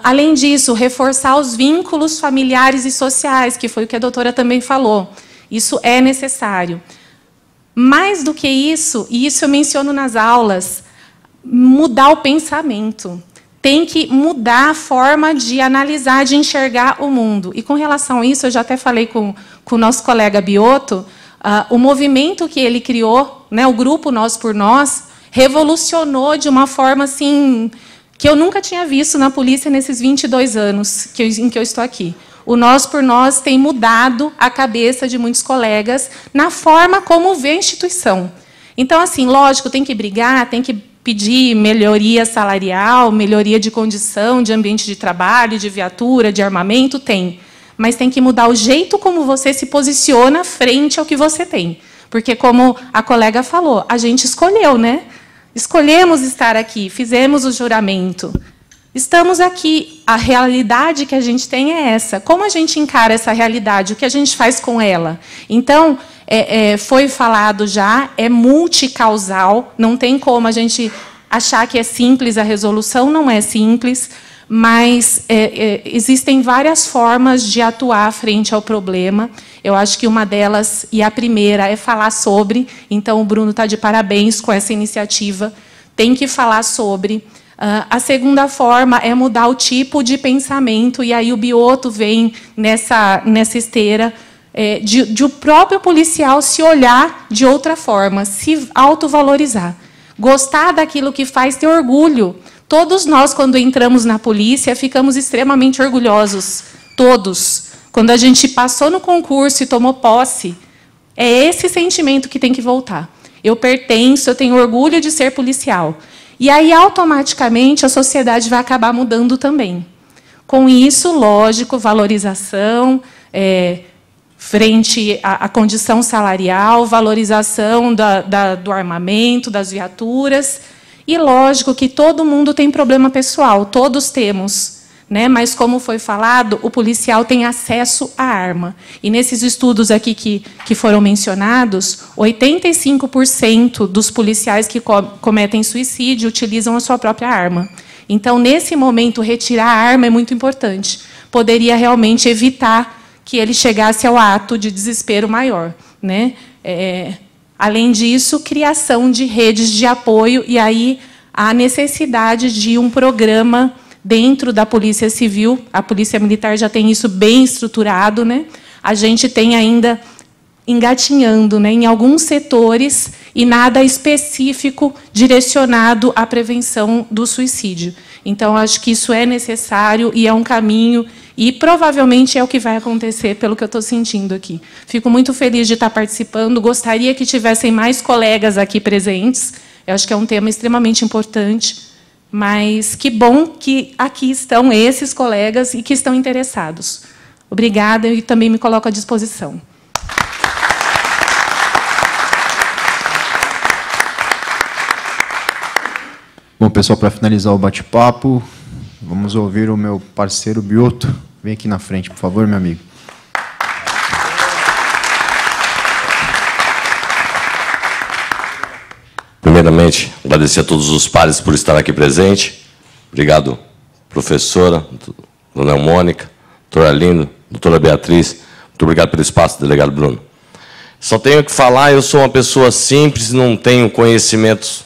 Além disso, reforçar os vínculos familiares e sociais, que foi o que a doutora também falou. Isso é necessário. Mais do que isso, e isso eu menciono nas aulas, mudar o pensamento. Tem que mudar a forma de analisar, de enxergar o mundo. E, com relação a isso, eu já até falei com o nosso colega Bioto, o movimento que ele criou, né, o grupo Nós por Nós, revolucionou de uma forma assim, que eu nunca tinha visto na polícia nesses 22 anos em que eu estou aqui. O Nós por Nós tem mudado a cabeça de muitos colegas na forma como vê a instituição. Então, assim, lógico, tem que brigar, tem que pedir melhoria salarial, melhoria de condição, de ambiente de trabalho, de viatura, de armamento, tem. Mas tem que mudar o jeito como você se posiciona frente ao que você tem. Porque, como a colega falou, a gente escolheu, né? Escolhemos estar aqui, fizemos o juramento. Estamos aqui. A realidade que a gente tem é essa. Como a gente encara essa realidade? O que a gente faz com ela? Então, foi falado já, é multicausal. Não tem como a gente achar que é simples a resolução, não é simples. Mas existem várias formas de atuar frente ao problema. Eu acho que uma delas, e a primeira, é falar sobre. Então, o Bruno está de parabéns com essa iniciativa. Tem que falar sobre. A segunda forma é mudar o tipo de pensamento, e aí o Bioto vem nessa esteira, de o próprio policial se olhar de outra forma, se autovalorizar. Gostar daquilo que faz, ter orgulho. Todos nós, quando entramos na polícia, ficamos extremamente orgulhosos. Todos. Quando a gente passou no concurso e tomou posse, é esse sentimento que tem que voltar. Eu pertenço, eu tenho orgulho de ser policial. E aí, automaticamente, a sociedade vai acabar mudando também. Com isso, lógico, valorização, frente à condição salarial, valorização do armamento, das viaturas. E, lógico, que todo mundo tem problema pessoal, todos temos. Né? Mas, como foi falado, o policial tem acesso à arma. E, nesses estudos aqui que foram mencionados, 85% dos policiais que cometem suicídio utilizam a sua própria arma. Então, nesse momento, retirar a arma é muito importante. Poderia realmente evitar que ele chegasse ao ato de desespero maior. Né? Além disso, criação de redes de apoio, e aí a necessidade de um programa dentro da Polícia Civil. A Polícia Militar já tem isso bem estruturado, né? A gente tem ainda engatinhando, né, em alguns setores, e nada específico direcionado à prevenção do suicídio. Então, acho que isso é necessário e é um caminho, e provavelmente é o que vai acontecer, pelo que eu estou sentindo aqui. Fico muito feliz de estar participando, gostaria que tivessem mais colegas aqui presentes. Eu acho que é um tema extremamente importante, mas que bom que aqui estão esses colegas e que estão interessados. Obrigada, e também me coloco à disposição. Bom, pessoal, para finalizar o bate-papo, vamos ouvir o meu parceiro Bioto. Vem aqui na frente, por favor, meu amigo. Primeiramente, agradecer a todos os pares por estar aqui presente. Obrigado, professora, dona Mônica, doutora Arlindo, doutora Beatriz. Muito obrigado pelo espaço, delegado Bruno. Só tenho que falar, eu sou uma pessoa simples, não tenho conhecimentos,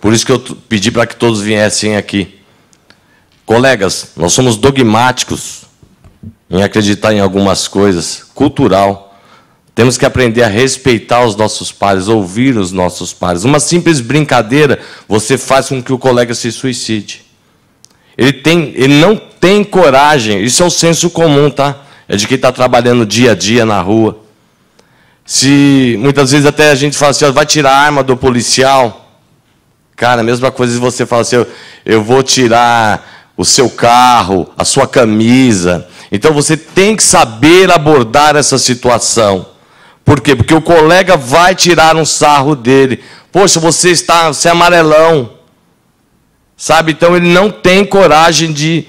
por isso que eu pedi para que todos viessem aqui. Colegas, nós somos dogmáticos em acreditar em algumas coisas, cultural. Temos que aprender a respeitar os nossos pares, ouvir os nossos pares. Uma simples brincadeira, você faz com que o colega se suicide. Ele não tem coragem, isso é o senso comum, tá? É de quem está trabalhando dia a dia na rua. Se muitas vezes até a gente fala assim, ó, vai tirar a arma do policial. Cara, a mesma coisa se você fala assim, eu vou tirar o seu carro, a sua camisa. Então você tem que saber abordar essa situação. Por quê? Porque o colega vai tirar um sarro dele. Poxa, você é amarelão. Sabe? Então ele não tem coragem de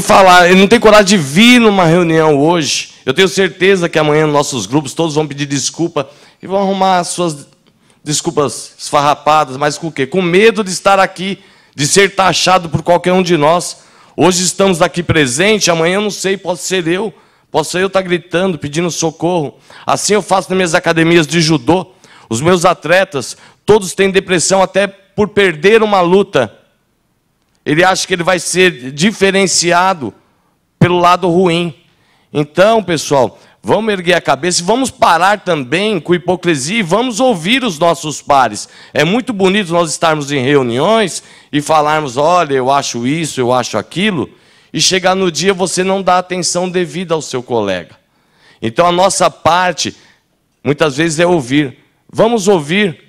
falar, ele não tem coragem de vir numa reunião hoje. Eu tenho certeza que amanhã nossos grupos todos vão pedir desculpa e vão arrumar as suas desculpas esfarrapadas, mas com o quê? Com medo de estar aqui, de ser taxado por qualquer um de nós. Hoje estamos aqui presentes, amanhã eu não sei, pode ser eu estar gritando, pedindo socorro. Assim eu faço nas minhas academias de judô. Os meus atletas, todos têm depressão até por perder uma luta. Ele acha que ele vai ser diferenciado pelo lado ruim. Então, pessoal, vamos erguer a cabeça e vamos parar também com hipocrisia e vamos ouvir os nossos pares. É muito bonito nós estarmos em reuniões e falarmos, olha, eu acho isso, eu acho aquilo, e chegar no dia você não dá atenção devida ao seu colega. Então, a nossa parte, muitas vezes, é ouvir. Vamos ouvir,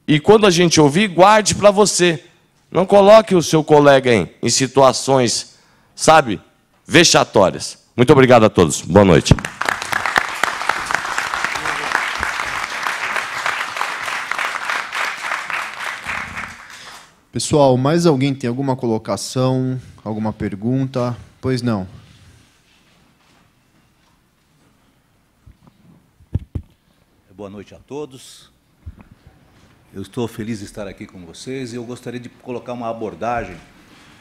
e quando a gente ouvir, guarde para você. Não coloque o seu colega em situações, sabe, vexatórias. Muito obrigado a todos. Boa noite. Pessoal, mais alguém tem alguma colocação, alguma pergunta? Pois não. Boa noite a todos. Eu estou feliz de estar aqui com vocês e eu gostaria de colocar uma abordagem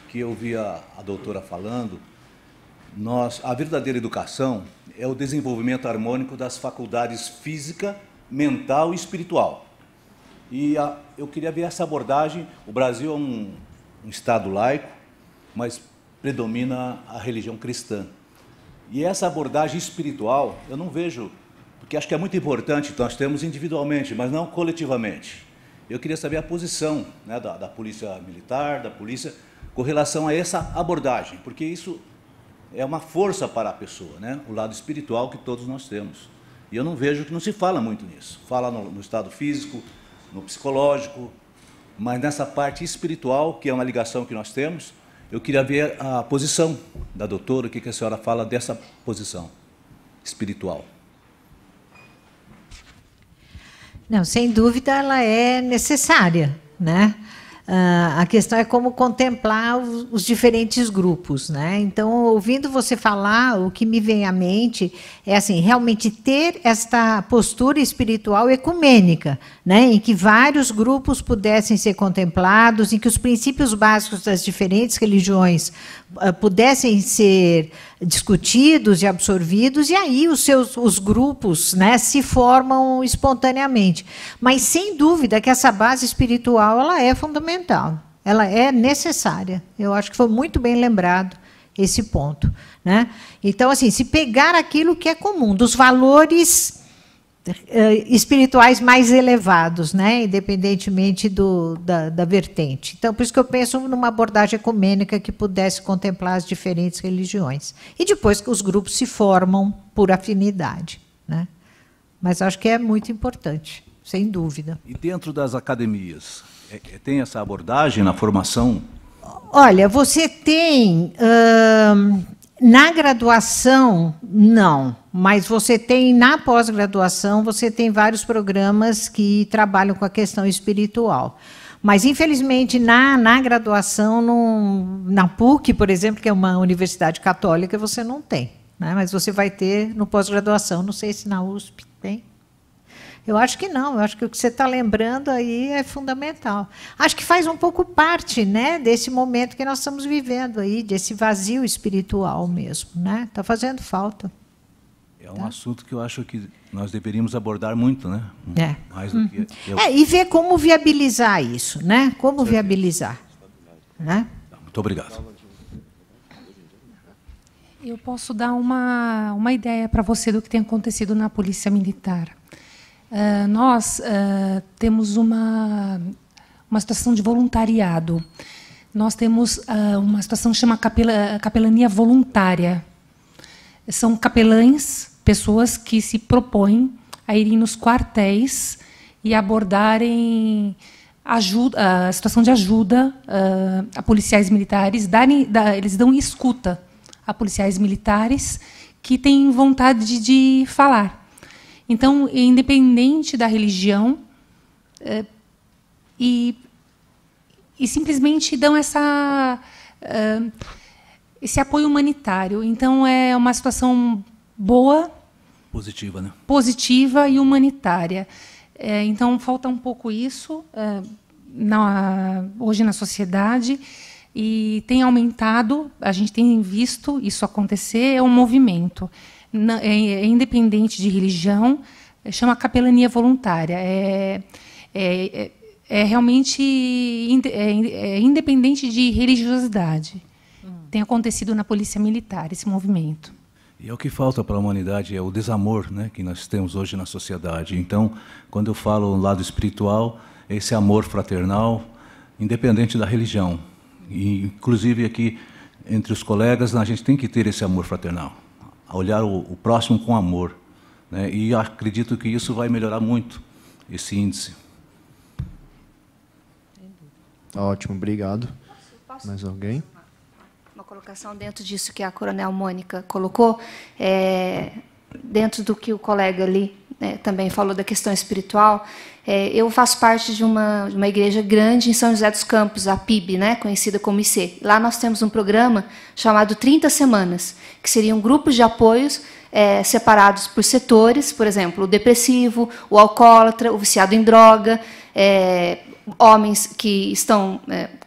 que eu vi a doutora falando. A verdadeira educação é o desenvolvimento harmônico das faculdades física, mental e espiritual. E eu queria ver essa abordagem. O Brasil é um Estado laico, mas predomina a religião cristã. E essa abordagem espiritual, eu não vejo, porque acho que é muito importante, nós temos individualmente, mas não coletivamente. Eu queria saber a posição, né, da polícia militar, da polícia, com relação a essa abordagem, porque isso é uma força para a pessoa, né, o lado espiritual que todos nós temos. E eu não vejo que não se fala muito nisso. Fala no estado físico, no psicológico, mas nessa parte espiritual, que é uma ligação que nós temos, eu queria ver a posição da doutora, o que a senhora fala dessa posição espiritual. Não, sem dúvida ela é necessária, né? A questão é como contemplar os diferentes grupos, né? Então, ouvindo você falar, o que me vem à mente é assim, realmente ter esta postura espiritual ecumênica, né? Em que vários grupos pudessem ser contemplados, em que os princípios básicos das diferentes religiões pudessem ser discutidos e absorvidos, e aí os grupos, né, se formam espontaneamente. Mas, sem dúvida, que essa base espiritual ela é fundamental, ela é necessária. Eu acho que foi muito bem lembrado esse ponto, né? Então, assim, se pegar aquilo que é comum, dos valores espirituais mais elevados, né, independentemente da vertente. Então, por isso que eu penso numa abordagem ecumênica que pudesse contemplar as diferentes religiões. E depois que os grupos se formam por afinidade, né? Mas acho que é muito importante, sem dúvida. E dentro das academias, tem essa abordagem na formação? Olha, você tem... na graduação, não, mas você tem, na pós-graduação, você tem vários programas que trabalham com a questão espiritual. Mas, infelizmente, na graduação, na PUC, por exemplo, que é uma universidade católica, você não tem, né? Mas você vai ter no pós-graduação, não sei se na USP tem. Eu acho que não, eu acho que o que você está lembrando aí é fundamental. Acho que faz um pouco parte, né, desse momento que nós estamos vivendo aí, desse vazio espiritual mesmo, né? Está fazendo falta. É um assunto que eu acho que nós deveríamos abordar muito, né? Mais do que e ver como viabilizar isso, né? Como viabilizar, né? Muito obrigado. Eu posso dar uma ideia para você do que tem acontecido na Polícia Militar. Nós temos uma situação de voluntariado. Nós temos uma situação que chama capelania voluntária. São capelães, pessoas que se propõem a irem nos quartéis e abordarem a situação de ajuda a policiais militares. Eles dão escuta a policiais militares que têm vontade de falar. Então, independente da religião, e simplesmente dão esse apoio humanitário. Então, é uma situação boa, Positiva, né? positiva e humanitária. Então, falta um pouco isso hoje na sociedade, e tem aumentado, a gente tem visto isso acontecer, é um movimento. É independente de religião, chama capelania voluntária. Realmente independente de religiosidade. Tem acontecido na Polícia Militar esse movimento. E é o que falta para a humanidade, é o desamor, né, que nós temos hoje na sociedade. Então, quando eu falo no lado espiritual, esse amor fraternal, independente da religião. E, inclusive, aqui, entre os colegas, a gente tem que ter esse amor fraternal, olhar o próximo com amor, né? E acredito que isso vai melhorar muito esse índice. Ótimo, obrigado. Mais alguém? Uma colocação dentro disso que a Coronel Mônica colocou, dentro do que o colega ali também falou da questão espiritual. Eu faço parte de uma igreja grande em São José dos Campos, a PIB, né, conhecida como IC. Lá nós temos um programa chamado 30 Semanas, que seriam grupos de apoios separados por setores, por exemplo, o depressivo, o alcoólatra, o viciado em droga, homens que estão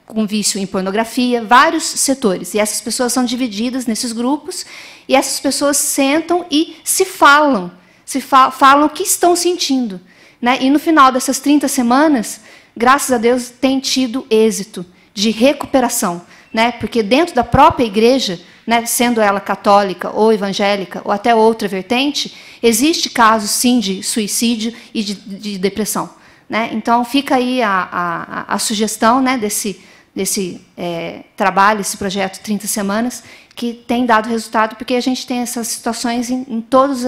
com vício em pornografia, vários setores. E essas pessoas são divididas nesses grupos, e essas pessoas sentam e se falam o que estão sentindo, né? E no final dessas 30 semanas, graças a Deus, tem tido êxito de recuperação, né? Porque dentro da própria igreja, né, sendo ela católica ou evangélica ou até outra vertente, existe casos, sim, de suicídio e de depressão, né? Então, fica aí a sugestão, né, desse trabalho, esse projeto 30 Semanas, que tem dado resultado, porque a gente tem essas situações em todas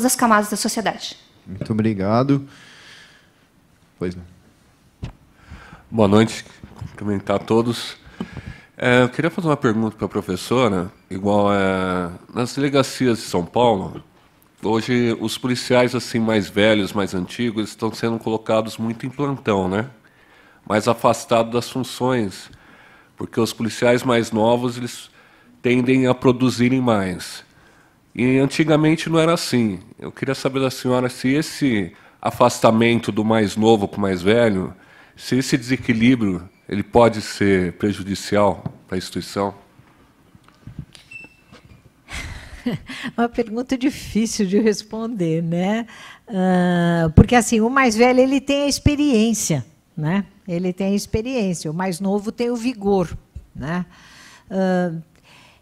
as camadas da sociedade. Muito obrigado. Pois não. Boa noite, cumprimentar a todos. Eu queria fazer uma pergunta para a professora, igual nas delegacias de São Paulo, hoje os policiais assim mais velhos, mais antigos, estão sendo colocados muito em plantão, né? Mais afastados das funções, porque os policiais mais novos eles tendem a produzirem mais. E antigamente não era assim. Eu queria saber da senhora se esse afastamento do mais novo para o mais velho, se esse desequilíbrio ele pode ser prejudicial para a instituição. Uma pergunta difícil de responder, né? Porque assim, o mais velho ele tem a experiência, né? Ele tem a experiência. O mais novo tem o vigor, né?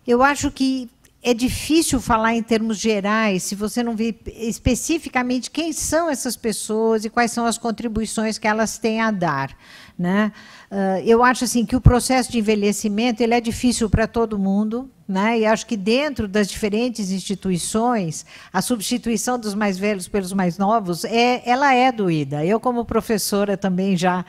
Eu acho que é difícil falar em termos gerais se você não vê especificamente quem são essas pessoas e quais são as contribuições que elas têm a dar, né? Eu acho assim que o processo de envelhecimento ele é difícil para todo mundo, né? E acho que dentro das diferentes instituições a substituição dos mais velhos pelos mais novos ela é doída. Eu, como professora também já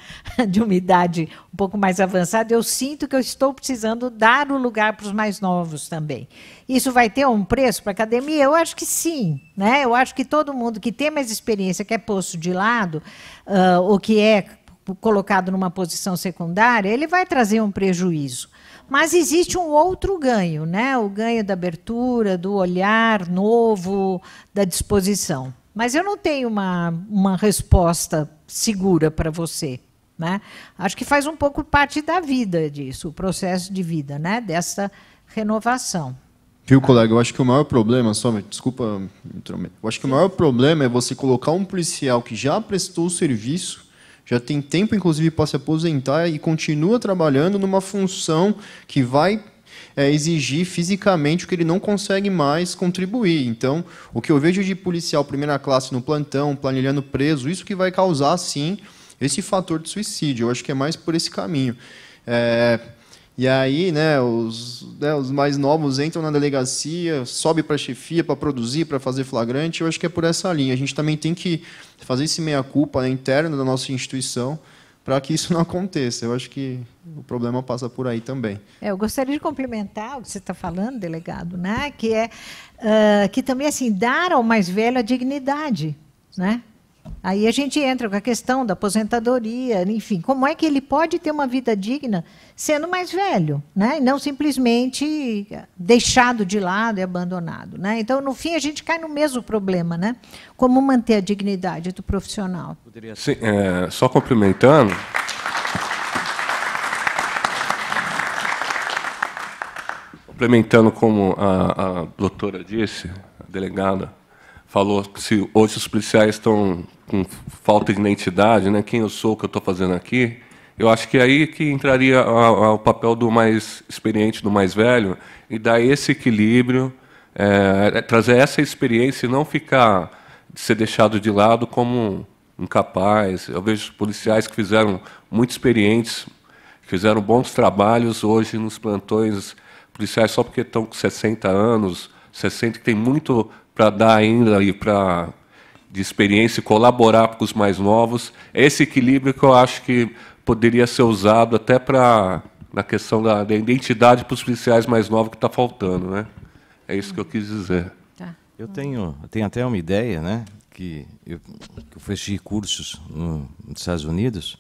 de uma idade um pouco mais avançada, eu sinto que eu estou precisando dar o lugar para os mais novos também. Isso vai ter um preço para a academia? Eu acho que sim, né? Eu acho que todo mundo que tem mais experiência, que é posto de lado, ou que é colocado numa posição secundária, ele vai trazer um prejuízo. Mas existe um outro ganho, né? O ganho da abertura, do olhar novo, da disposição. Mas eu não tenho uma resposta segura para você, né? Acho que faz um pouco parte da vida disso, o processo de vida, né? Dessa renovação. Viu, colega? Eu acho que o maior problema, desculpa, eu acho que o maior problema é você colocar um policial que já prestou o serviço, já tem tempo, inclusive, para se aposentar e continua trabalhando numa função que vai exigir fisicamente o que ele não consegue mais contribuir. Então, o que eu vejo de policial primeira classe no plantão, planilhando preso, isso que vai causar, sim, esse fator de suicídio. Eu acho que é mais por esse caminho. E aí, né, os mais novos entram na delegacia, sobe para a chefia para produzir, para fazer flagrante. Eu acho que é por essa linha. A gente também tem que fazer esse meia-culpa, né, interno da nossa instituição, para que isso não aconteça. Eu acho que o problema passa por aí também. Eu gostaria de complementar o que você está falando, delegado, né? Que é que também assim dar ao mais velho a dignidade, né? Aí a gente entra com a questão da aposentadoria, enfim, como é que ele pode ter uma vida digna sendo mais velho, né? E não simplesmente deixado de lado e abandonado, né? Então, no fim, a gente cai no mesmo problema, né? Como manter a dignidade do profissional. Sim, só complementando. Complementando como a doutora disse, a delegada, falou que se hoje os policiais estão com falta de identidade, né? Quem eu sou, o que eu estou fazendo aqui, eu acho que é aí que entraria o papel do mais experiente, do mais velho, e dar esse equilíbrio, trazer essa experiência e não ser deixado de lado como incapaz. Eu vejo policiais que fizeram muito experientes, fizeram bons trabalhos hoje nos plantões, policiais só porque estão com 60 anos, 60, que tem muito para dar ainda e de experiência e colaborar com os mais novos. É esse equilíbrio que eu acho que poderia ser usado até na questão da identidade para os policiais mais novos que está faltando, né? É isso que eu quis dizer. Tá. Eu tenho até uma ideia, né? Que eu fechei cursos nos Estados Unidos.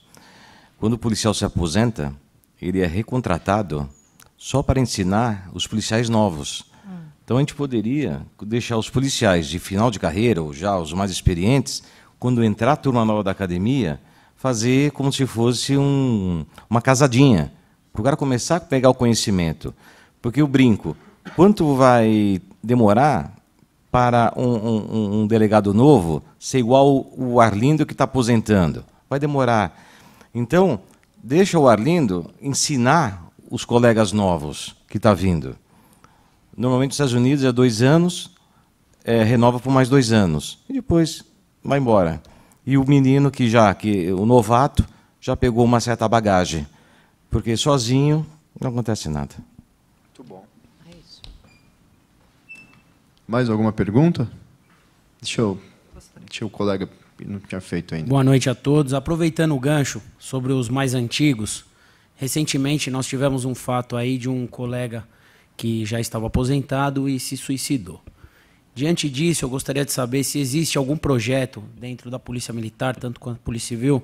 Quando o policial se aposenta, ele é recontratado só para ensinar os policiais novos. Então, a gente poderia deixar os policiais de final de carreira, ou já os mais experientes, quando entrar a turma nova da academia, fazer como se fosse uma casadinha, para o cara começar a pegar o conhecimento. Porque eu brinco, quanto vai demorar para um delegado novo ser igual o Arlindo que está aposentando? Vai demorar. Então, deixa o Arlindo ensinar os colegas novos que estão vindo. Normalmente, nos Estados Unidos, é 2 anos, renova por mais 2 anos. E depois vai embora. E o menino o novato, já pegou uma certa bagagem. Porque sozinho não acontece nada. Muito bom. É isso. Mais alguma pergunta? Deixa o colega, não tinha feito ainda. Boa noite a todos. Aproveitando o gancho sobre os mais antigos, recentemente nós tivemos um fato aí de um colega que já estava aposentado e se suicidou. Diante disso, eu gostaria de saber se existe algum projeto dentro da Polícia Militar, tanto quanto Polícia Civil,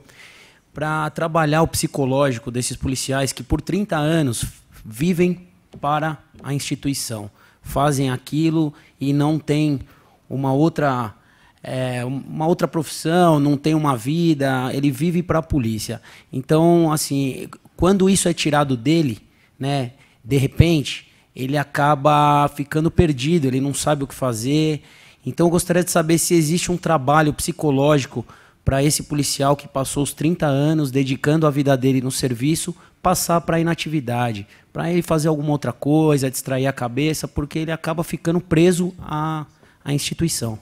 para trabalhar o psicológico desses policiais que por 30 anos vivem para a instituição, fazem aquilo e não tem uma outra profissão, não tem uma vida, ele vive para a polícia. Então, assim, quando isso é tirado dele, né, de repente, ele acaba ficando perdido, ele não sabe o que fazer. Então, eu gostaria de saber se existe um trabalho psicológico para esse policial que passou os 30 anos dedicando a vida dele no serviço, passar para a inatividade, para ele fazer alguma outra coisa, distrair a cabeça, porque ele acaba ficando preso à instituição.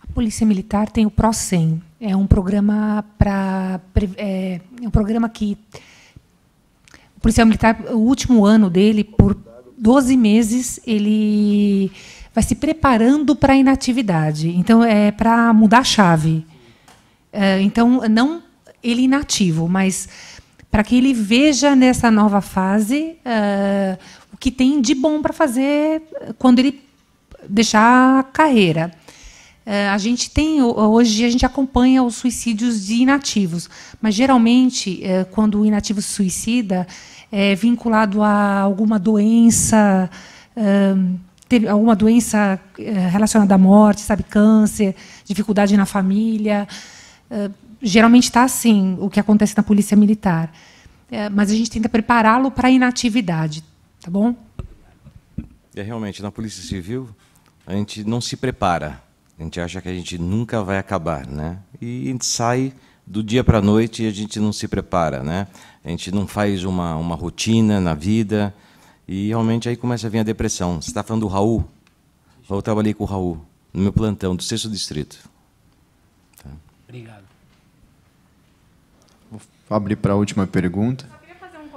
A Polícia Militar tem o PROCEM, é um programa que o policial militar, o último ano dele, por 12 meses, ele vai se preparando para a inatividade. Então, é para mudar a chave. Então, não ele inativo, mas para que ele veja nessa nova fase o que tem de bom para fazer quando ele deixar a carreira. Hoje a gente acompanha os suicídios de inativos, mas geralmente quando o inativo se suicida é vinculado a alguma doença, alguma doença relacionada à morte, sabe, câncer, dificuldade na família. Geralmente está assim o que acontece na Polícia Militar, mas a gente tenta prepará-lo para a inatividade, tá bom? Realmente, na Polícia Civil, a gente não se prepara. A gente acha que a gente nunca vai acabar, né? E a gente sai do dia para a noite e a gente não se prepara, né? A gente não faz uma rotina na vida e realmente aí começa a vir a depressão. Você está falando do Raul? Eu trabalhei com o Raul no meu plantão do 6º Distrito. Tá. Obrigado. Vou abrir para a última pergunta. Só queria fazer um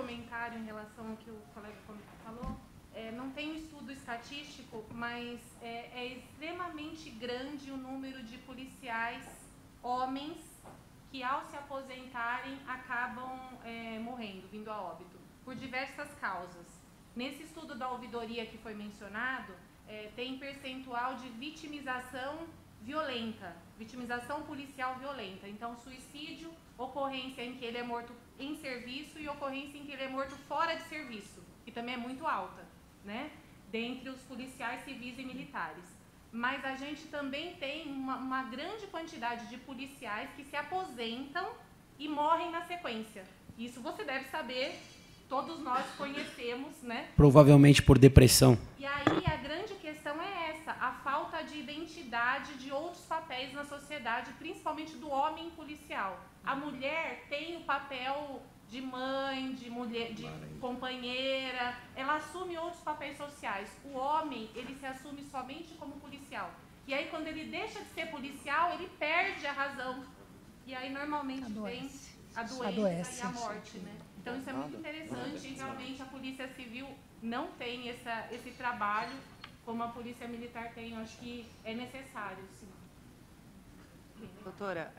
mas é extremamente grande o número de policiais homens que, ao se aposentarem, acabam morrendo, vindo a óbito, por diversas causas. Nesse estudo da ouvidoria que foi mencionado, tem percentual de vitimização violenta, vitimização policial violenta. Então, suicídio, ocorrência em que ele é morto em serviço e ocorrência em que ele é morto fora de serviço, que também é muito alta, né, dentre os policiais civis e militares. Mas a gente também tem uma grande quantidade de policiais que se aposentam e morrem na sequência. Isso você deve saber, todos nós conhecemos, né? Provavelmente por depressão. E aí a grande questão é essa, a falta de identidade de outros papéis na sociedade, principalmente do homem policial. A mulher tem o papel de mãe, de mulher, de companheira, ela assume outros papéis sociais. O homem, ele se assume somente como policial. E aí, quando ele deixa de ser policial, ele perde a razão. E aí, normalmente, vem a doença e a morte, né? Então, isso é muito interessante e, realmente, a Polícia Civil não tem esse trabalho como a Polícia Militar tem. Eu acho que é necessário, sim. Doutora,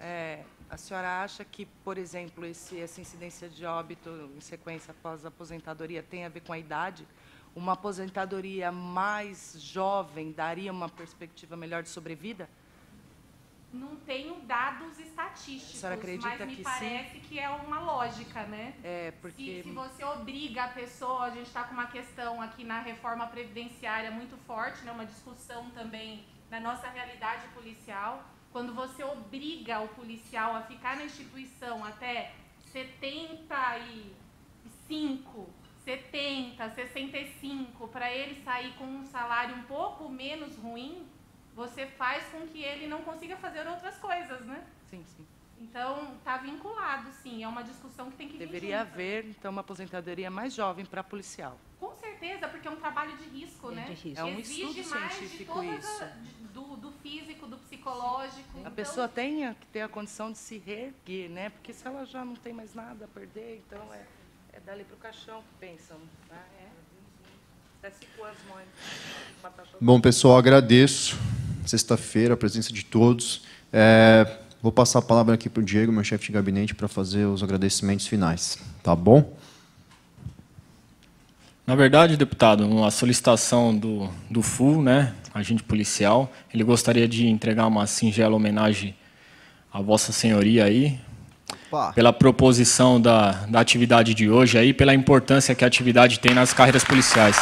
a senhora acha que, por exemplo, essa incidência de óbito em sequência após a aposentadoria tem a ver com a idade? Uma aposentadoria mais jovem daria uma perspectiva melhor de sobrevida? Não tenho dados estatísticos, acredita mas me que parece sim? que é uma lógica, né? Porque... Se você obriga a pessoa, a gente está com uma questão aqui na reforma previdenciária muito forte, né? Uma discussão também na nossa realidade policial. Quando você obriga o policial a ficar na instituição até 75, 70, 65, para ele sair com um salário um pouco menos ruim, você faz com que ele não consiga fazer outras coisas, né? Sim, sim. Então, está vinculado, sim. É uma discussão que tem que vir Deveria junto. haver, então, uma aposentadoria mais jovem para policial. Com certeza, porque é um trabalho de risco, né? De risco. É um Exige estudo mais científico de isso. do físico, do psicológico. A pessoa tem que ter a condição de se reerguer, né? Porque se ela já não tem mais nada a perder, então é dali para o caixão que pensam. Né? Até 5 anos morre. Bom, pessoal, agradeço. Sexta-feira, a presença de todos. Vou passar a palavra aqui para o Diego, meu chefe de gabinete, para fazer os agradecimentos finais. Tá bom? Na verdade, deputado, a solicitação do FU, né, agente policial, ele gostaria de entregar uma singela homenagem à Vossa Senhoria aí, pela proposição da atividade de hoje aí, pela importância que a atividade tem nas carreiras policiais.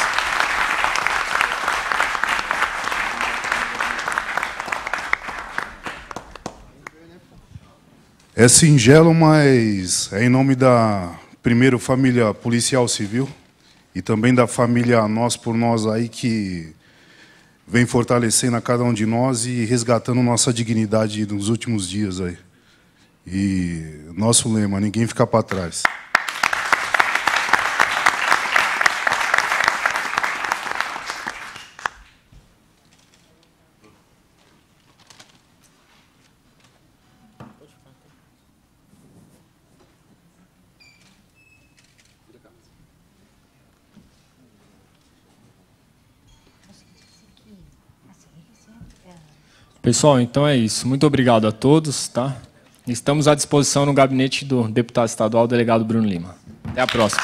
É singelo, mas é em nome da primeiro família policial civil e também da família Nós por Nós aí, que vem fortalecendo a cada um de nós e resgatando nossa dignidade nos últimos dias aí. E nosso lema, ninguém fica para trás. Pessoal, então é isso. Muito obrigado a todos, tá? Estamos à disposição no gabinete do deputado estadual, delegado Bruno Lima. Até a próxima.